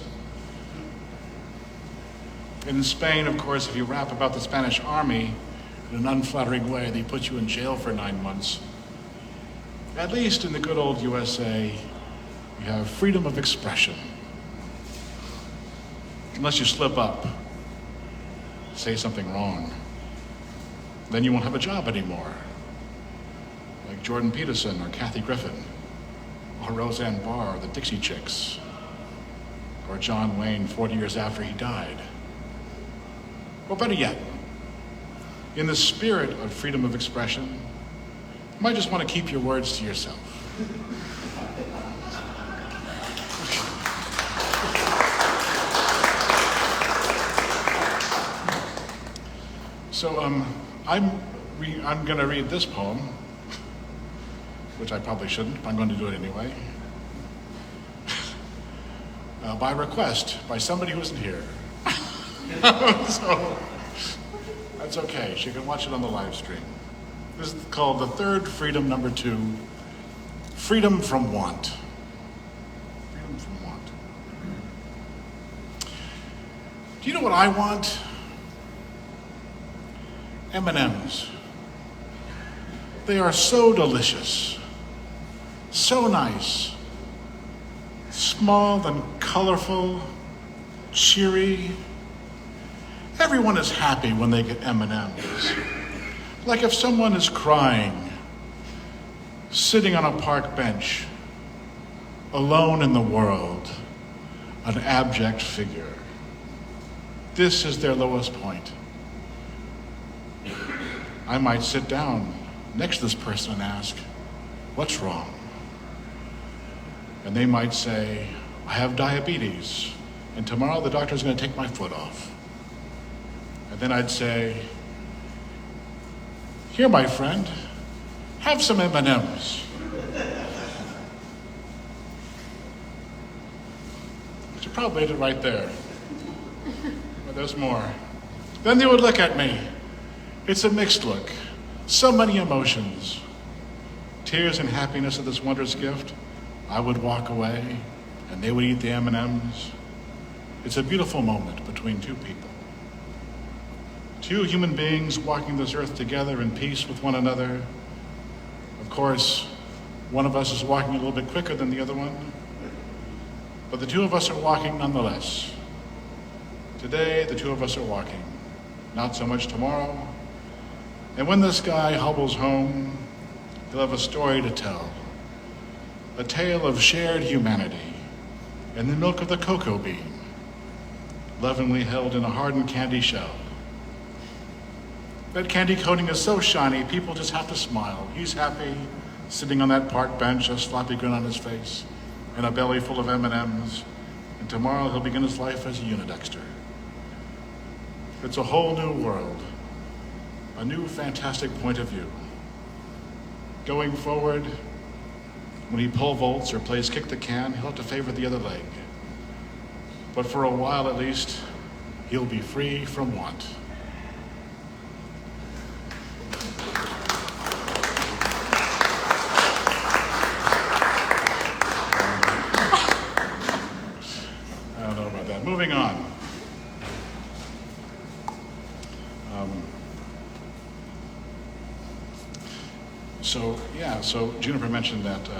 In Spain, of course, if you rap about the Spanish army in an unflattering way, they put you in jail for 9 months. At least in the good old USA, you have freedom of expression. Unless you slip up, say something wrong, then you won't have a job anymore. Like Jordan Peterson or Kathy Griffin, or Roseanne Barr, or the Dixie Chicks, or John Wayne 40 years after he died. Or better yet, in the spirit of freedom of expression, you might just want to keep your words to yourself. So I'm going to read this poem, which I probably shouldn't, but I'm going to do it anyway. By request, by somebody who isn't here. So that's okay. She can watch it on the live stream. This is called The Third Freedom, number 2, Freedom from Want. Freedom from want. Do you know what I want? M&Ms. They are so delicious, so nice, small and colorful, cheery. Everyone is happy when they get M&Ms. Like if someone is crying, sitting on a park bench, alone in the world, an abject figure. This is their lowest point. I might sit down next to this person and ask, what's wrong? And they might say, I have diabetes, and tomorrow the doctor's going to take my foot off. And then I'd say, here, my friend, have some M&Ms. She probably did it right there. But there's more. Then they would look at me. It's a mixed look. So many emotions. Tears and happiness at this wondrous gift. I would walk away, and they would eat the M&Ms. It's a beautiful moment between two people. Two human beings walking this earth together in peace with one another. Of course, one of us is walking a little bit quicker than the other one, but the two of us are walking nonetheless. Today, the two of us are walking. Not so much tomorrow. And when this guy hobbles home, he'll have a story to tell. A tale of shared humanity and the milk of the cocoa bean, lovingly held in a hardened candy shell. That candy coating is so shiny, people just have to smile. He's happy, sitting on that park bench, a sloppy grin on his face, and a belly full of M&Ms. And tomorrow he'll begin his life as a Unidexter. It's a whole new world, a new fantastic point of view. Going forward, when he pole vaults or plays kick the can, he'll have to favor the other leg. But for a while at least, he'll be free from want. I don't know about that. Moving on. So Juniper mentioned that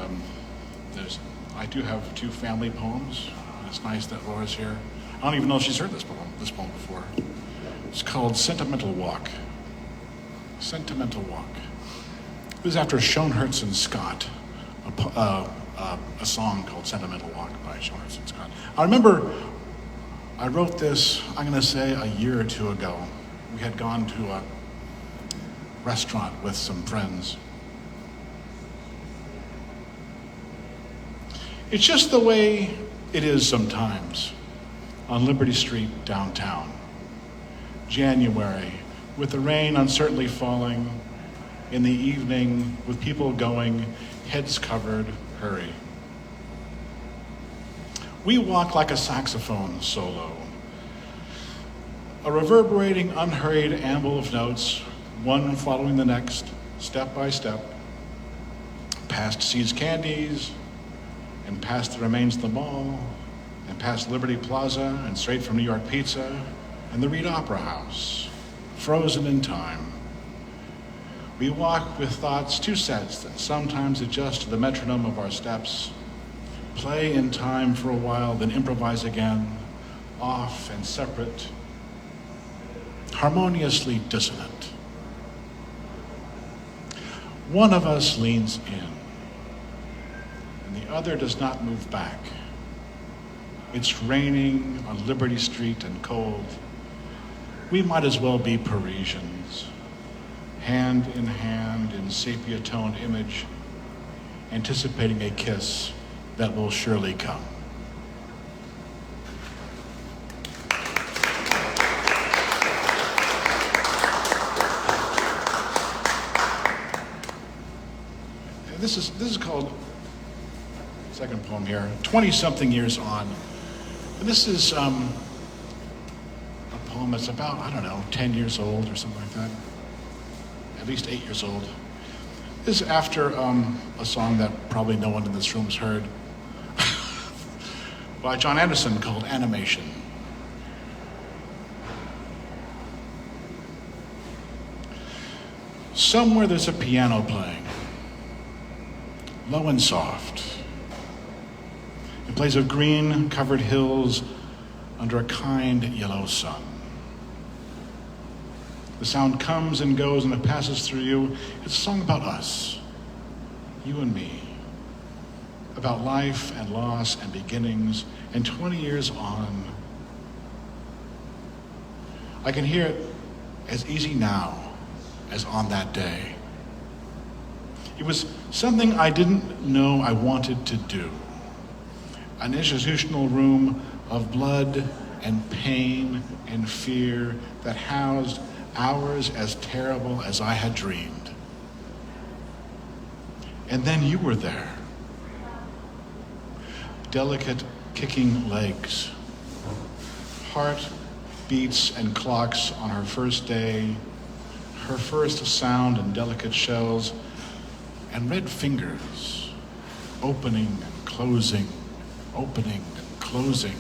I do have 2 family poems. It's nice that Laura's here. I don't even know if she's heard this poem before. It's called Sentimental Walk. Sentimental Walk. This is after Schoenhertz and Scott, a song called Sentimental Walk by Schoenhertz and Scott. I remember I wrote this, I'm going to say, a year or 2 ago. We had gone to a restaurant with some friends. It's just the way it is sometimes on Liberty Street downtown. January, with the rain uncertainly falling, in the evening, with people going, heads covered, hurry. We walk like a saxophone solo, a reverberating, unhurried amble of notes, one following the next, step by step, past See's Candies, and past the remains of the mall, and past Liberty Plaza, and straight from New York Pizza, and the Reed Opera House, frozen in time. We walk with thoughts two sets that sometimes adjust to the metronome of our steps, play in time for a while, then improvise again, off and separate, harmoniously dissonant. One of us leans in, and the other does not move back. It's raining on Liberty Street and cold. We might as well be Parisians, hand in sepia-toned image, anticipating a kiss that will surely come. This is called, second poem here, 20-something years on. And this is a poem that's about, 10 years old or something like that. At least 8 years old. This is after a song that probably no one in this room has heard by John Anderson called Animation. Somewhere there's a piano playing, low and soft. It plays of green covered hills under a kind yellow sun. The sound comes and goes and it passes through you. It's a song about us, you and me, about life and loss and beginnings, and 20 years on. I can hear it as easy now as on that day. It was something I didn't know I wanted to do. An institutional room of blood and pain and fear that housed hours as terrible as I had dreamed. And then you were there. Delicate kicking legs, heart beats and clocks on her first day, her first sound and delicate shells, and red fingers, opening and closing, opening and closing,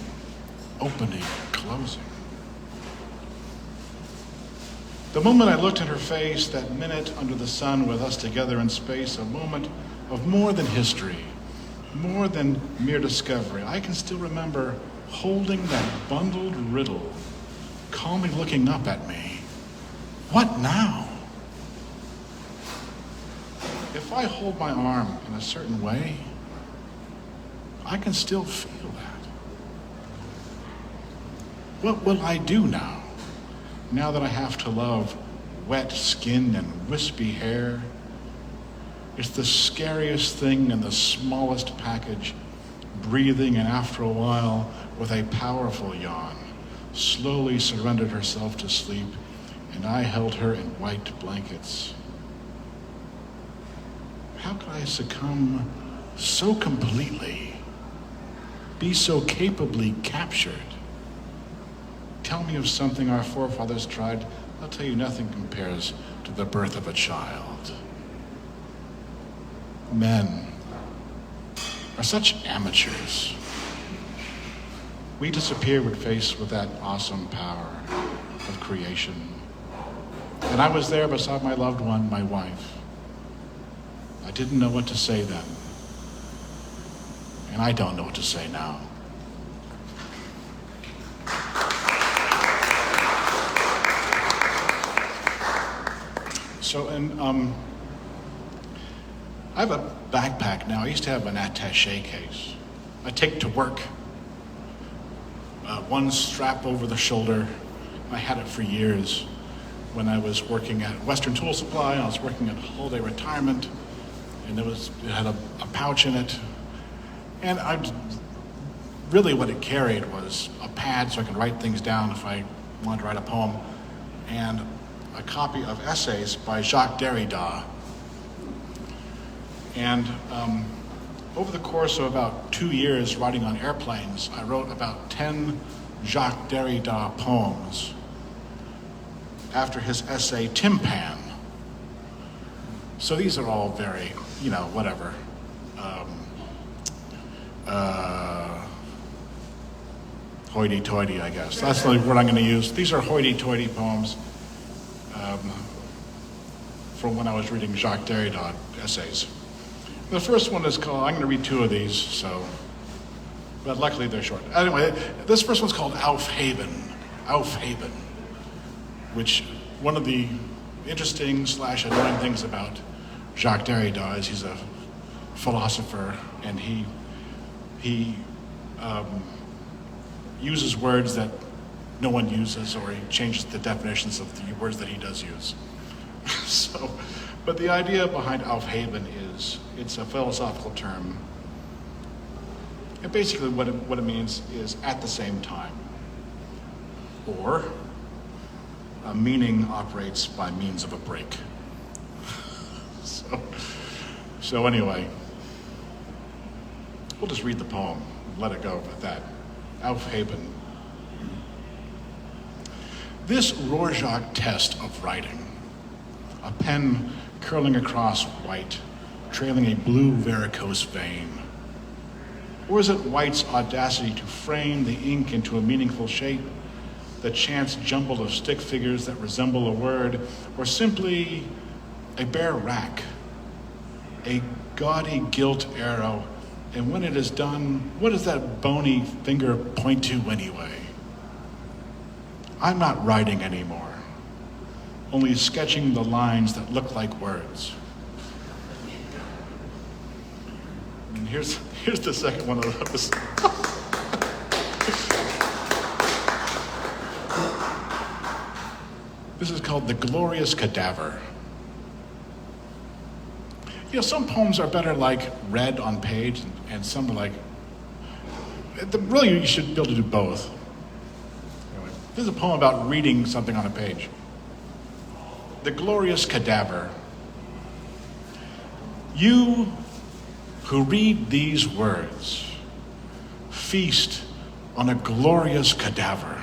opening and closing. The moment I looked at her face, that minute under the sun with us together in space, a moment of more than history, more than mere discovery. I can still remember holding that bundled riddle, calmly looking up at me. What now? If I hold my arm in a certain way, I can still feel that. What will I do now that I have to love wet skin and wispy hair? It's the scariest thing in the smallest package, breathing, and after a while, with a powerful yawn, slowly surrendered herself to sleep, and I held her in white blankets. How could I succumb so completely, be so capably captured? Tell me of something our forefathers tried. I'll tell you nothing compares to the birth of a child. Men are such amateurs. We disappear when faced with that awesome power of creation. And I was there beside my loved one, my wife. I didn't know what to say then. And I don't know what to say now. So, I have a backpack now. I used to have an attaché case. I take to work. One strap over the shoulder. I had it for years when I was working at Western Tool Supply. I was working at Holiday Retirement, and it had a pouch in it. And really what it carried was a pad so I could write things down if I wanted to write a poem, and a copy of essays by Jacques Derrida. And over the course of about 2 years writing on airplanes, I wrote about 10 Jacques Derrida poems after his essay Timpan. So these are all very, whatever. Hoity-toity, I guess. That's the word I'm going to use. These are hoity-toity poems from when I was reading Jacques Derrida essays. The first one is called, I'm going to read 2 of these, but luckily they're short. Anyway, this first one's called Aufheben. Aufheben. Which, one of the interesting / annoying things about Jacques Derrida is he's a philosopher, and he uses words that no one uses, or he changes the definitions of the words that he does use. But the idea behind Aufheben is, it's a philosophical term. And basically what it means is at the same time. Or, a meaning operates by means of a break. So anyway, we'll just read the poem and let it go at that. Aufheben. This Rorschach test of writing, a pen curling across white, trailing a blue varicose vein. Or is it white's audacity to frame the ink into a meaningful shape, the chance jumble of stick figures that resemble a word, or simply a bare rack, a gaudy gilt arrow, and when it is done, what does that bony finger point to anyway? I'm not writing anymore, only sketching the lines that look like words. And here's the second one of those. This is called The Glorious Cadaver. Some poems are better like read on page, and some are like, really you should be able to do both. Anyway, this is a poem about reading something on a page. The Glorious Cadaver. You who read these words, feast on a glorious cadaver,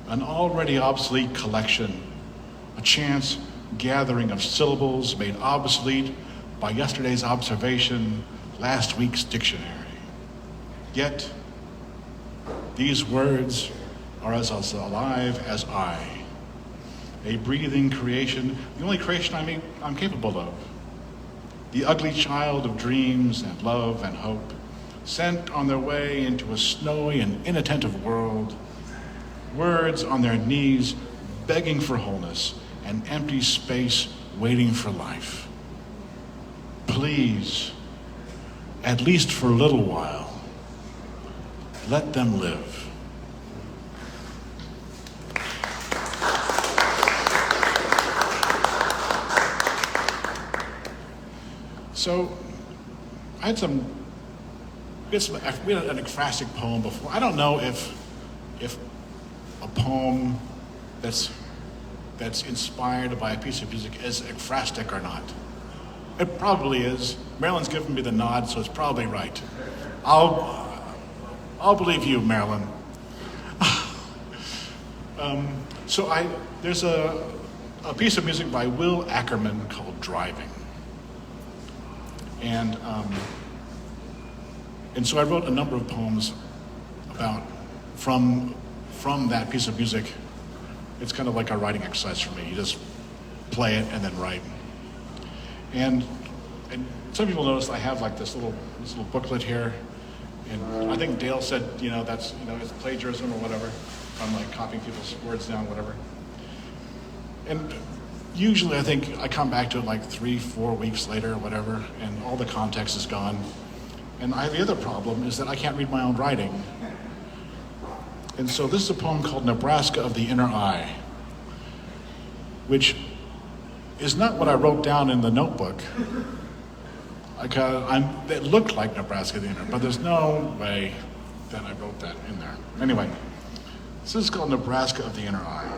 an already obsolete collection, a chance gathering of syllables made obsolete by yesterday's observation, last week's dictionary. Yet, these words are as alive as I, a breathing creation, the only creation I'm capable of. The ugly child of dreams and love and hope, sent on their way into a snowy and inattentive world, words on their knees begging for wholeness, an empty space waiting for life. Please, at least for a little while, let them live. So, we had an ekphrastic poem before. I don't know if a poem that's inspired by a piece of music is ekphrastic or not. It probably is. Marilyn's given me the nod, so it's probably right. I'll believe you, Marilyn. There's a piece of music by Will Ackerman called Driving. And so I wrote a number of poems from that piece of music. It's kind of like a writing exercise for me. You just play it and then write. And some people notice I have like this little booklet here. And I think Dale said, that's, it's plagiarism or whatever. I'm like copying people's words down, whatever. And usually I think I come back to it like 3-4 weeks later or whatever, and all the context is gone. And the other problem is that I can't read my own writing. And so this is a poem called Nebraska of the Inner Eye, which is not what I wrote down in the notebook. It looked like Nebraska the inner, but there's no way that I wrote that in there. Anyway, this is called Nebraska of the Inner Eye.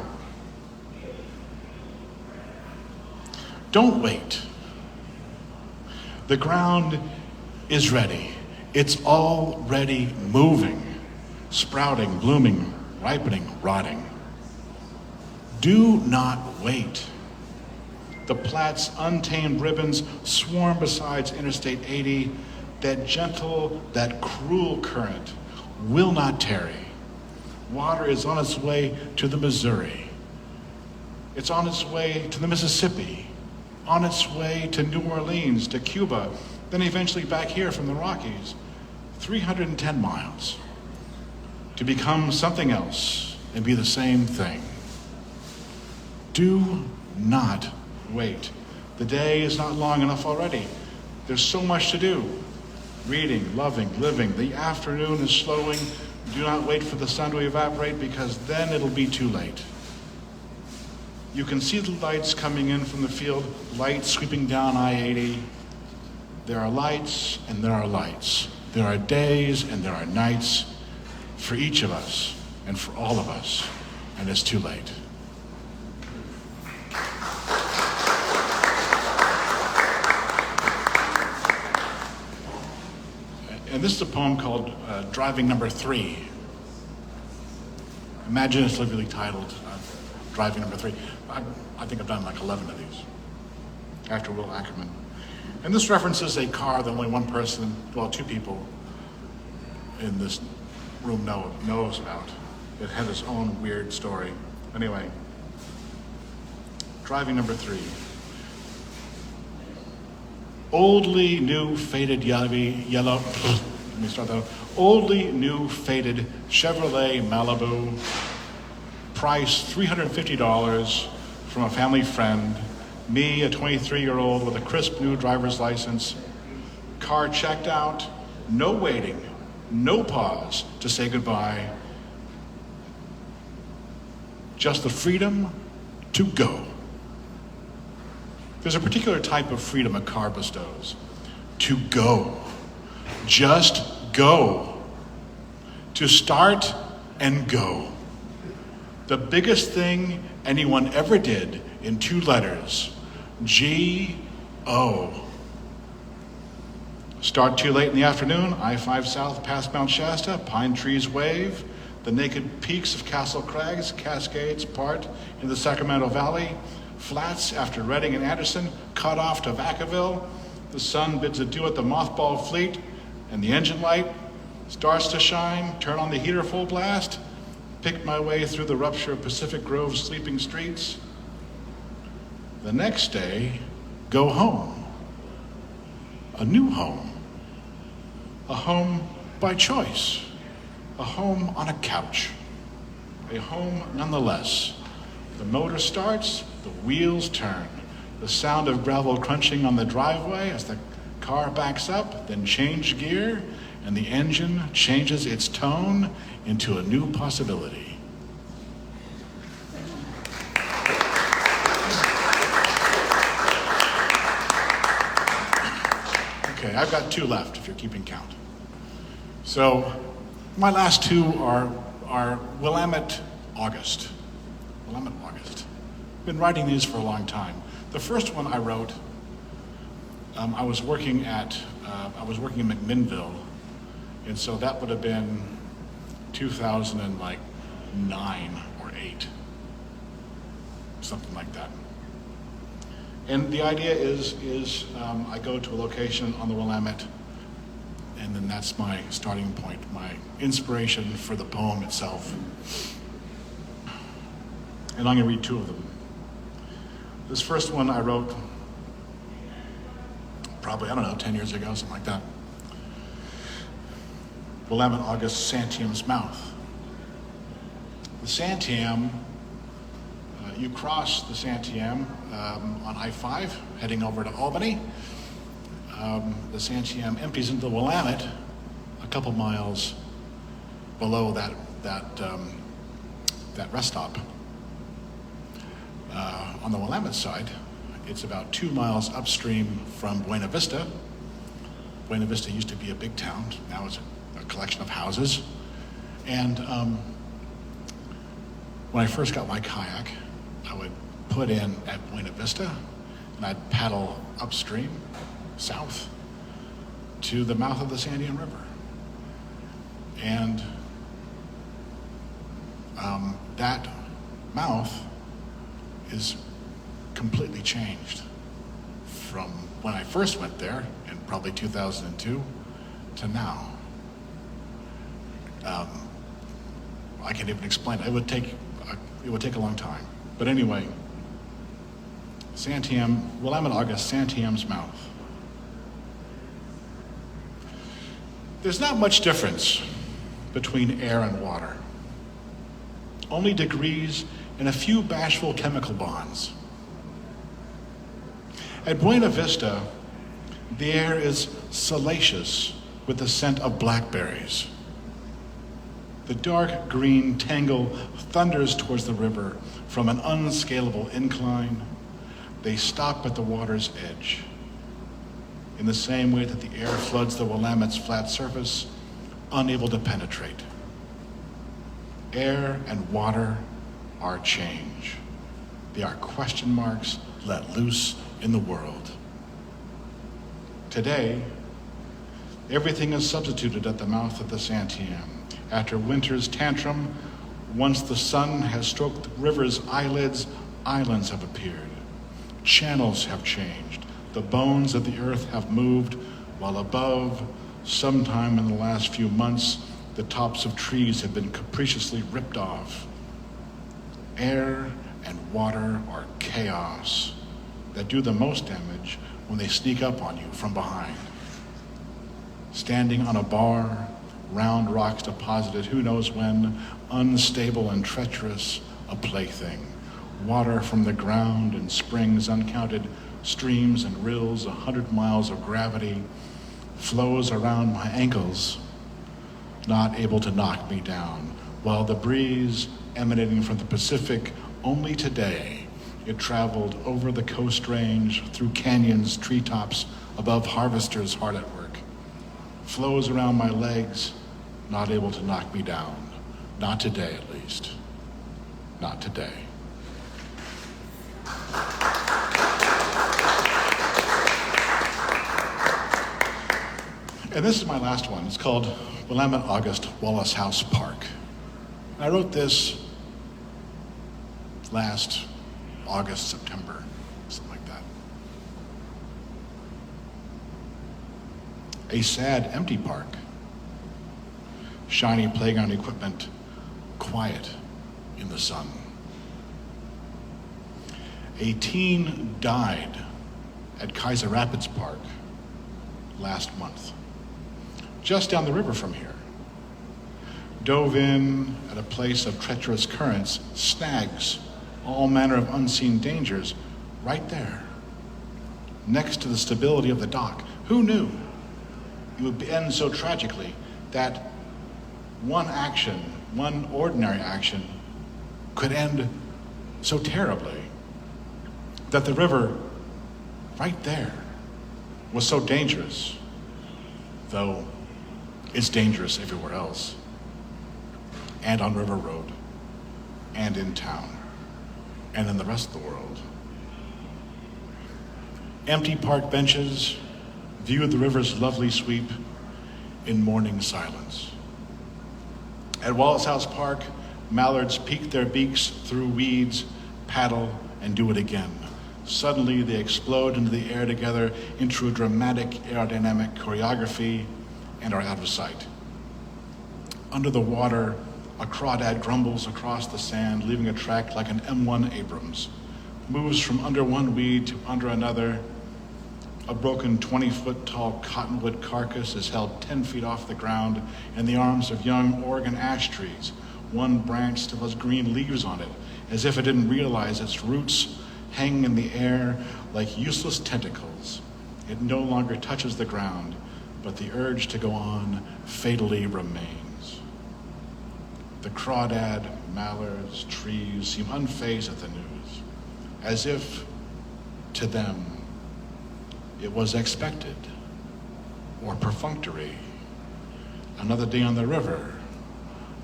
Don't wait. The ground is ready. It's already moving, sprouting, blooming, ripening, rotting. Do not wait. The Platte's untamed ribbons swarm beside Interstate 80. That gentle, that cruel current will not tarry. Water is on its way to the Missouri. It's on its way to the Mississippi, on its way to New Orleans, to Cuba, then eventually back here from the Rockies. 310 miles to become something else and be the same thing. Do not wait. The day is not long enough already. There's so much to do. Reading, loving, living. The afternoon is slowing. Do not wait for the sun to evaporate, because then it'll be too late. You can see the lights coming in from the field, lights sweeping down I-80. There are lights and there are lights. There are days and there are nights for each of us and for all of us, and it's too late. And this is a poem called Driving Number 3. Imaginatively titled Driving Number 3. I think I've done like 11 of these after Will Ackerman. And this references a car that only one person, well, two people in this room knows about. It had its own weird story. Anyway, Driving Number 3. Oldly new faded yellow, let me start that. Oldly new faded Chevrolet Malibu, price $350 from a family friend. Me, a 23-year-old with a crisp new driver's license. Car checked out, no waiting, no pause to say goodbye. Just the freedom to go. There's a particular type of freedom a car bestows. To go. Just go. To start and go. The biggest thing anyone ever did in 2 letters. G-O. Start too late in the afternoon, I-5 south past Mount Shasta, pine trees wave, the naked peaks of Castle Crags, Cascades part in the Sacramento Valley, flats after Redding and Anderson, cut off to Vacaville. The sun bids adieu at the mothball fleet, and the engine light starts to shine. Turn on the heater full blast, pick my way through the rupture of Pacific Grove's sleeping streets. The next day, go home. A new home. A home by choice. A home on a couch. A home nonetheless. The motor starts, the wheels turn. The sound of gravel crunching on the driveway as the car backs up, then change gear, and the engine changes its tone into a new possibility. Okay, I've got 2 left if you're keeping count. So my last 2 are Willamette August. Willamette August. Been writing these for a long time. The first one I wrote, I was working in McMinnville, and so that would have been 2009 or 8, something like that. And the idea is I go to a location on the Willamette, and then that's my starting point, my inspiration for the poem itself. And I'm going to read 2 of them. This first one I wrote probably, 10 years ago, something like that. Willamette August, Santiam's Mouth. The Santiam, you cross the Santiam on I-5, heading over to Albany. The Santiam empties into the Willamette a couple miles below that rest stop. On the Willamette side, it's about 2 miles upstream from Buena Vista, Buena Vista used to be a big town. Now it's a collection of houses. And when I first got my kayak, I would put in at Buena Vista, and I'd paddle upstream, south, to the mouth of the Santiam River. And that mouth is completely changed from when I first went there in probably 2002 to now. I can't even explain it. It would take a long time. But anyway, Santiam, Willamette August, Santiam's mouth. There's not much difference between air and water. Only degrees and a few bashful chemical bonds. At Buena Vista, the air is salacious with the scent of blackberries. The dark green tangle thunders towards the river from an unscalable incline. They stop at the water's edge. In the same way that the air floods the Willamette's flat surface, unable to penetrate. Air and water are change. They are question marks let loose in the world. Today, everything is substituted at the mouth of the Santiam. After winter's tantrum, once the sun has stroked the river's eyelids, islands have appeared. Channels have changed. The bones of the earth have moved, while above, sometime in the last few months, the tops of trees have been capriciously ripped off. Air and water are chaos that do the most damage when they sneak up on you from behind. Standing on a bar, round rocks deposited who knows when, unstable and treacherous, a plaything. Water from the ground and springs, uncounted streams and rills, 100 miles of gravity, flows around my ankles, not able to knock me down, while the breeze emanating from the Pacific only today, it traveled over the coast range, through canyons, treetops, above harvesters hard at work, flows around my legs, not able to knock me down. Not today, at least. Not today. And this is my last one. It's called Willamette August, Wallace House Park. I wrote this last August, September, something like that. A sad, empty park. Shiny playground equipment, quiet in the sun. A teen died at Kaiser Rapids Park last month, just down the river from here. Dove in at a place of treacherous currents, snags, all manner of unseen dangers, right there, next to the stability of the dock. Who knew it would end so tragically that one action, one ordinary action, could end so terribly, that the river right there was so dangerous, though it's dangerous everywhere else, and on River Road, and in town, and in the rest of the world. Empty park benches viewed the river's lovely sweep in mourning silence. At Wallace House Park, mallards peek their beaks through weeds, paddle, and do it again. Suddenly, they explode into the air together into a dramatic aerodynamic choreography and are out of sight. Under the water, a crawdad grumbles across the sand, leaving a track like an M1 Abrams, moves from under one weed to under another. A broken 20-foot-tall cottonwood carcass is held 10 feet off the ground in the arms of young Oregon ash trees. One branch still has green leaves on it, as if it didn't realize its roots hang in the air like useless tentacles. It no longer touches the ground, but the urge to go on fatally remains. The crawdad, mallards, trees seem unfazed at the news, as if, to them, it was expected. or perfunctory. Another day on the river,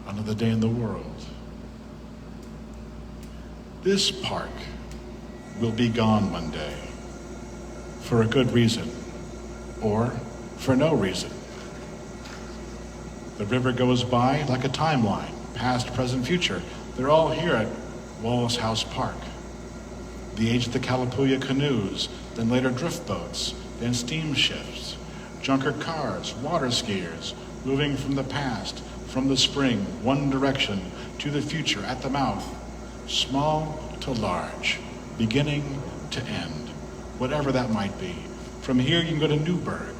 another day in the world. This park will be gone one day for a good reason or for no reason. The river goes by like a timeline, past, present, future. They're all here at Wallace House Park. The age of the Calapooya canoes, then later drift boats, then steamships, junker cars, water skiers, moving from the past, from the spring, one direction, to the future, at the mouth, small to large, beginning to end, whatever that might be. From here you can go to Newburgh,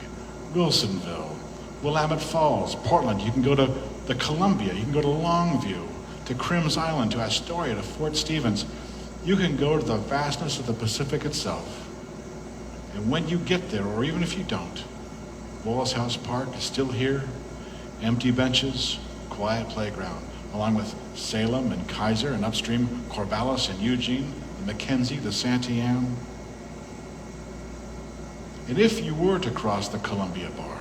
Wilsonville, Willamette Falls, Portland. You can go to the Columbia, you can go to Longview, to Crims Island, to Astoria, to Fort Stevens. You can go to the vastness of the Pacific itself. And when you get there, or even if you don't, Wallace House Park is still here, empty benches, quiet playground, along with Salem and Kaiser and upstream Corvallis and Eugene, the Mackenzie, the Santa Ana. And if you were to cross the Columbia Bar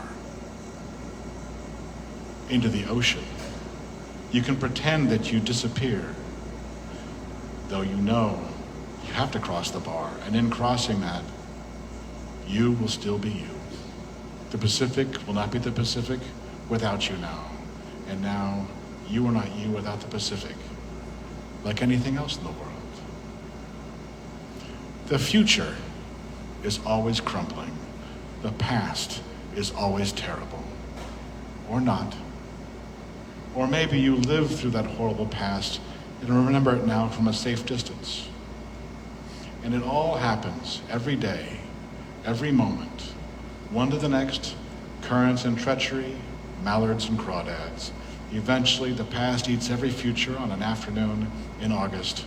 into the ocean, you can pretend that you disappear, though you know you have to cross the bar, and in crossing that, you will still be you. The Pacific will not be the Pacific without you now, and now you are not you without the Pacific, like anything else in the world. The future is always crumbling. The past is always terrible, or not. Or maybe you lived through that horrible past and remember it now from a safe distance. And it all happens every day, every moment, one to the next, currents and treachery, mallards and crawdads. Eventually, the past eats every future on an afternoon in August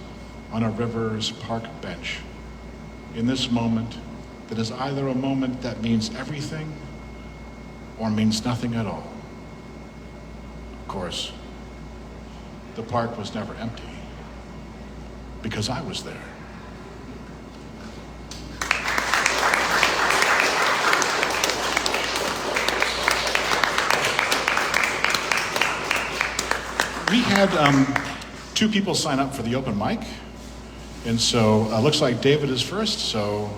on a river's park bench. In this moment, that is either a moment that means everything or means nothing at all. Of course, the park was never empty because I was there. We had two people sign up for the open mic, and so looks like David is first, so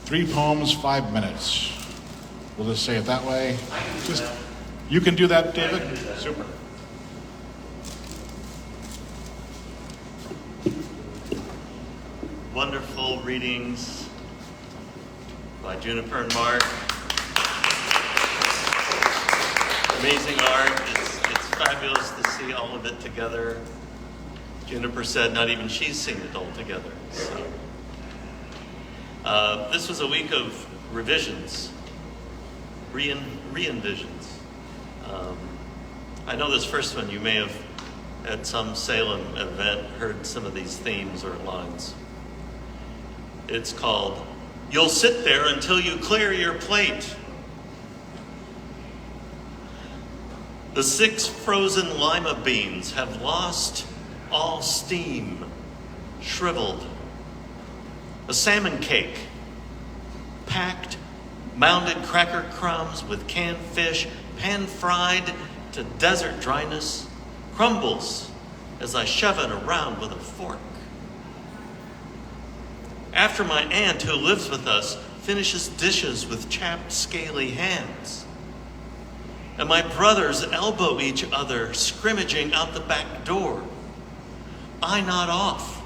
3 poems, 5 minutes. We'll just say it that way. You can do that, David? Super. Wonderful readings by Juniper and Marc. Amazing art. It's fabulous to see all of it together. Juniper said not even she's seen it all together. So, this was a week of revisions, re-envisions. I know this first one, you may have at some Salem event heard some of these themes or lines. It's called, "You'll sit there until you clear your plate." The 6 frozen lima beans have lost all steam, shriveled. A salmon cake, packed, mounded cracker crumbs with canned fish, pan-fried to desert dryness, crumbles as I shove it around with a fork. After my aunt, who lives with us, finishes dishes with chapped, scaly hands, and my brothers elbow each other, scrimmaging out the back door, I nod off,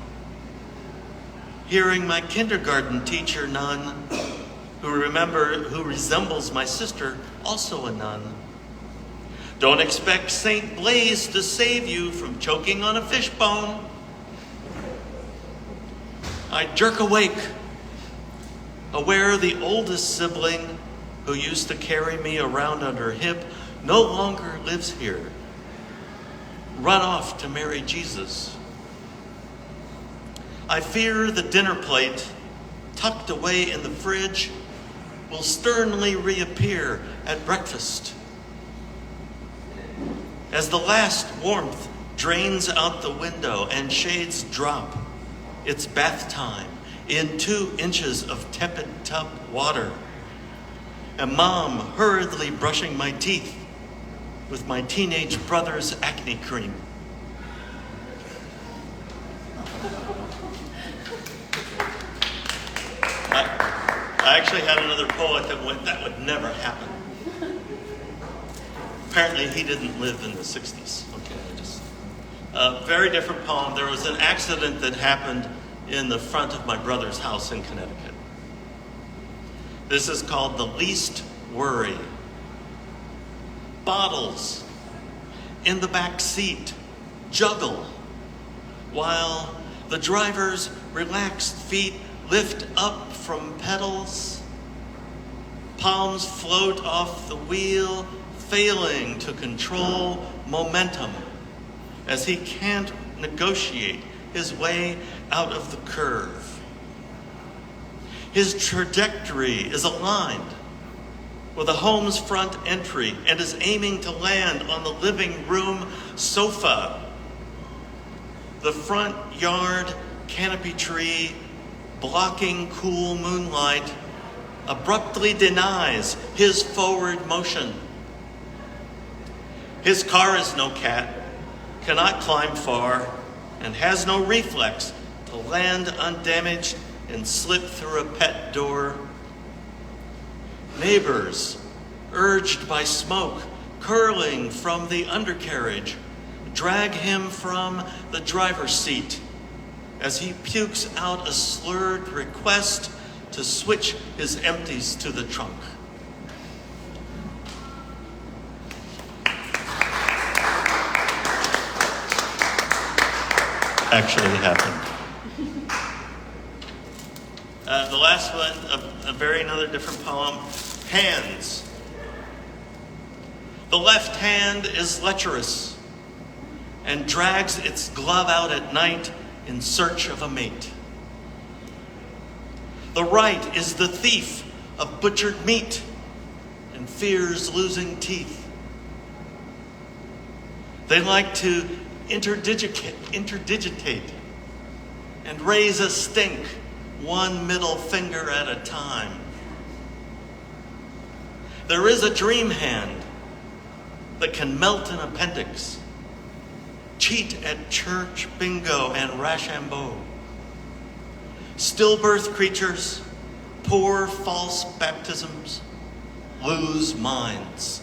hearing my kindergarten teacher nun, who resembles my sister, also a nun. Don't expect St. Blaise to save you from choking on a fishbone. I jerk awake, aware the oldest sibling, who used to carry me around on her hip, no longer lives here. Run off to marry Jesus. I fear the dinner plate, tucked away in the fridge, will sternly reappear at breakfast. As the last warmth drains out the window and shades drop, it's bath time in 2 inches of tepid tub water, and Mom hurriedly brushing my teeth with my teenage brother's acne cream. I actually had another poet that went, that would never happen. Apparently he didn't live in the 60s. Okay, very different poem. There was an accident that happened in the front of my brother's house in Connecticut. This is called The Least Worry. Bottles in the back seat juggle while the driver's relaxed feet lift up from pedals. Palms float off the wheel, failing to control momentum as he can't negotiate his way out of the curve. His trajectory is aligned with the home's front entry and is aiming to land on the living room sofa. The front yard canopy tree, blocking cool moonlight, abruptly denies his forward motion. His car is no cat, cannot climb far, and has no reflex to land undamaged and slip through a pet door. Neighbors, urged by smoke curling from the undercarriage, drag him from the driver's seat as he pukes out a slurred request to switch his empties to the trunk. Actually happened. The last one, another different poem, Hands. The left hand is lecherous and drags its glove out at night in search of a mate. The right is the thief of butchered meat and fears losing teeth. They like to interdigitate and raise a stink, one middle finger at a time. There is a dream hand that can melt an appendix, cheat at church bingo and Rochambeau. Stillbirth creatures, poor false baptisms, lose minds.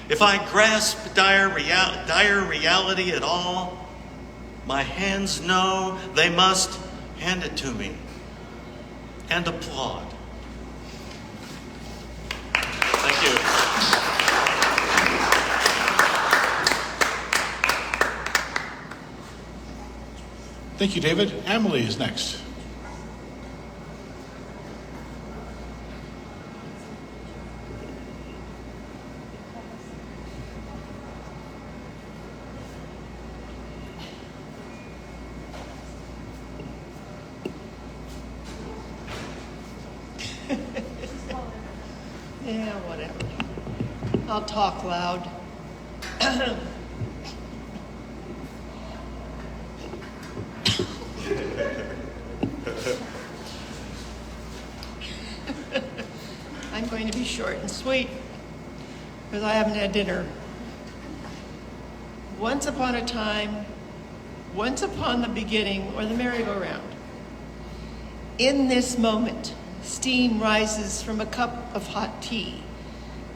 If I grasp dire reality at all, my hands know they must hand it to me and applaud. Thank you. Thank you, David. Emily is next. Yeah, whatever. I'll talk loud. I'm going to be short and sweet because I haven't had dinner. Once upon a time, once upon the beginning, or the merry-go-round. In this moment, steam rises from a cup of hot tea.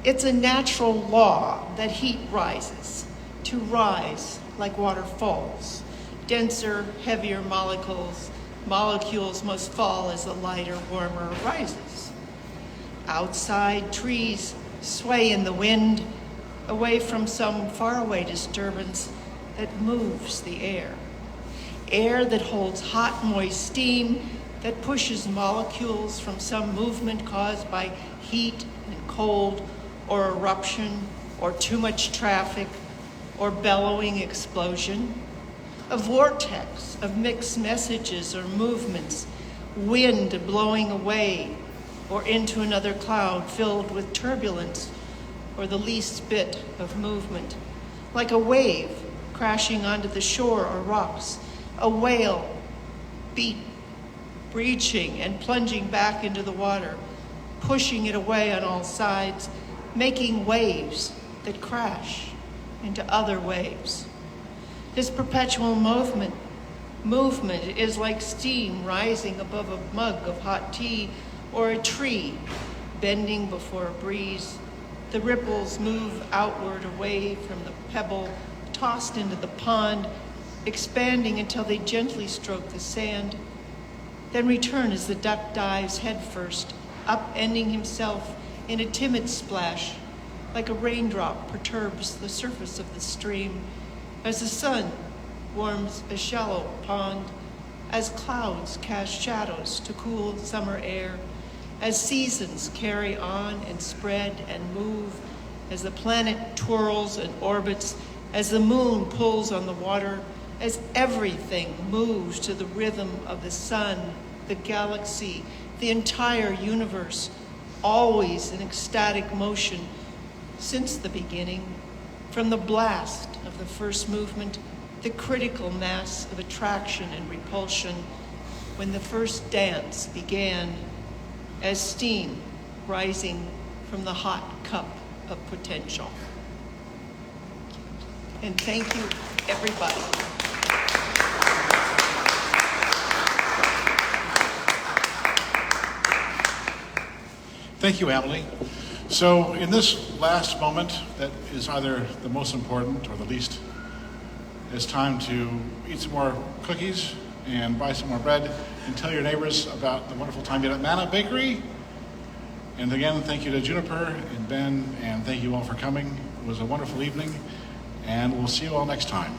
It's a natural law that heat rises, to rise like water falls. Denser, heavier molecules must fall as the lighter, warmer rises. Outside, trees sway in the wind, away from some faraway disturbance that moves the air. Air that holds hot, moist steam that pushes molecules from some movement caused by heat and cold, or eruption, or too much traffic, or bellowing explosion. A vortex of mixed messages or movements, wind blowing away or into another cloud filled with turbulence or the least bit of movement. Like a wave crashing onto the shore or rocks, a whale beat breaching and plunging back into the water, pushing it away on all sides, making waves that crash into other waves. This perpetual movement is like steam rising above a mug of hot tea or a tree bending before a breeze. The ripples move outward away from the pebble, tossed into the pond, expanding until they gently stroke the sand, then return as the duck dives headfirst, upending himself in a timid splash, like a raindrop perturbs the surface of the stream, as the sun warms a shallow pond, as clouds cast shadows to cool summer air, as seasons carry on and spread and move, as the planet twirls and orbits, as the moon pulls on the water, as everything moves to the rhythm of the sun, the galaxy, the entire universe, always in ecstatic motion since the beginning, from the blast of the first movement, the critical mass of attraction and repulsion, when the first dance began, as steam rising from the hot cup of potential. And thank you, everybody. Thank you, Emily. So in this last moment that is either the most important or the least, it's time to eat some more cookies and buy some more bread and tell your neighbors about the wonderful time you had at Manna Bakery. And again, thank you to Juniper and Ben, and thank you all for coming. It was a wonderful evening, and we'll see you all next time.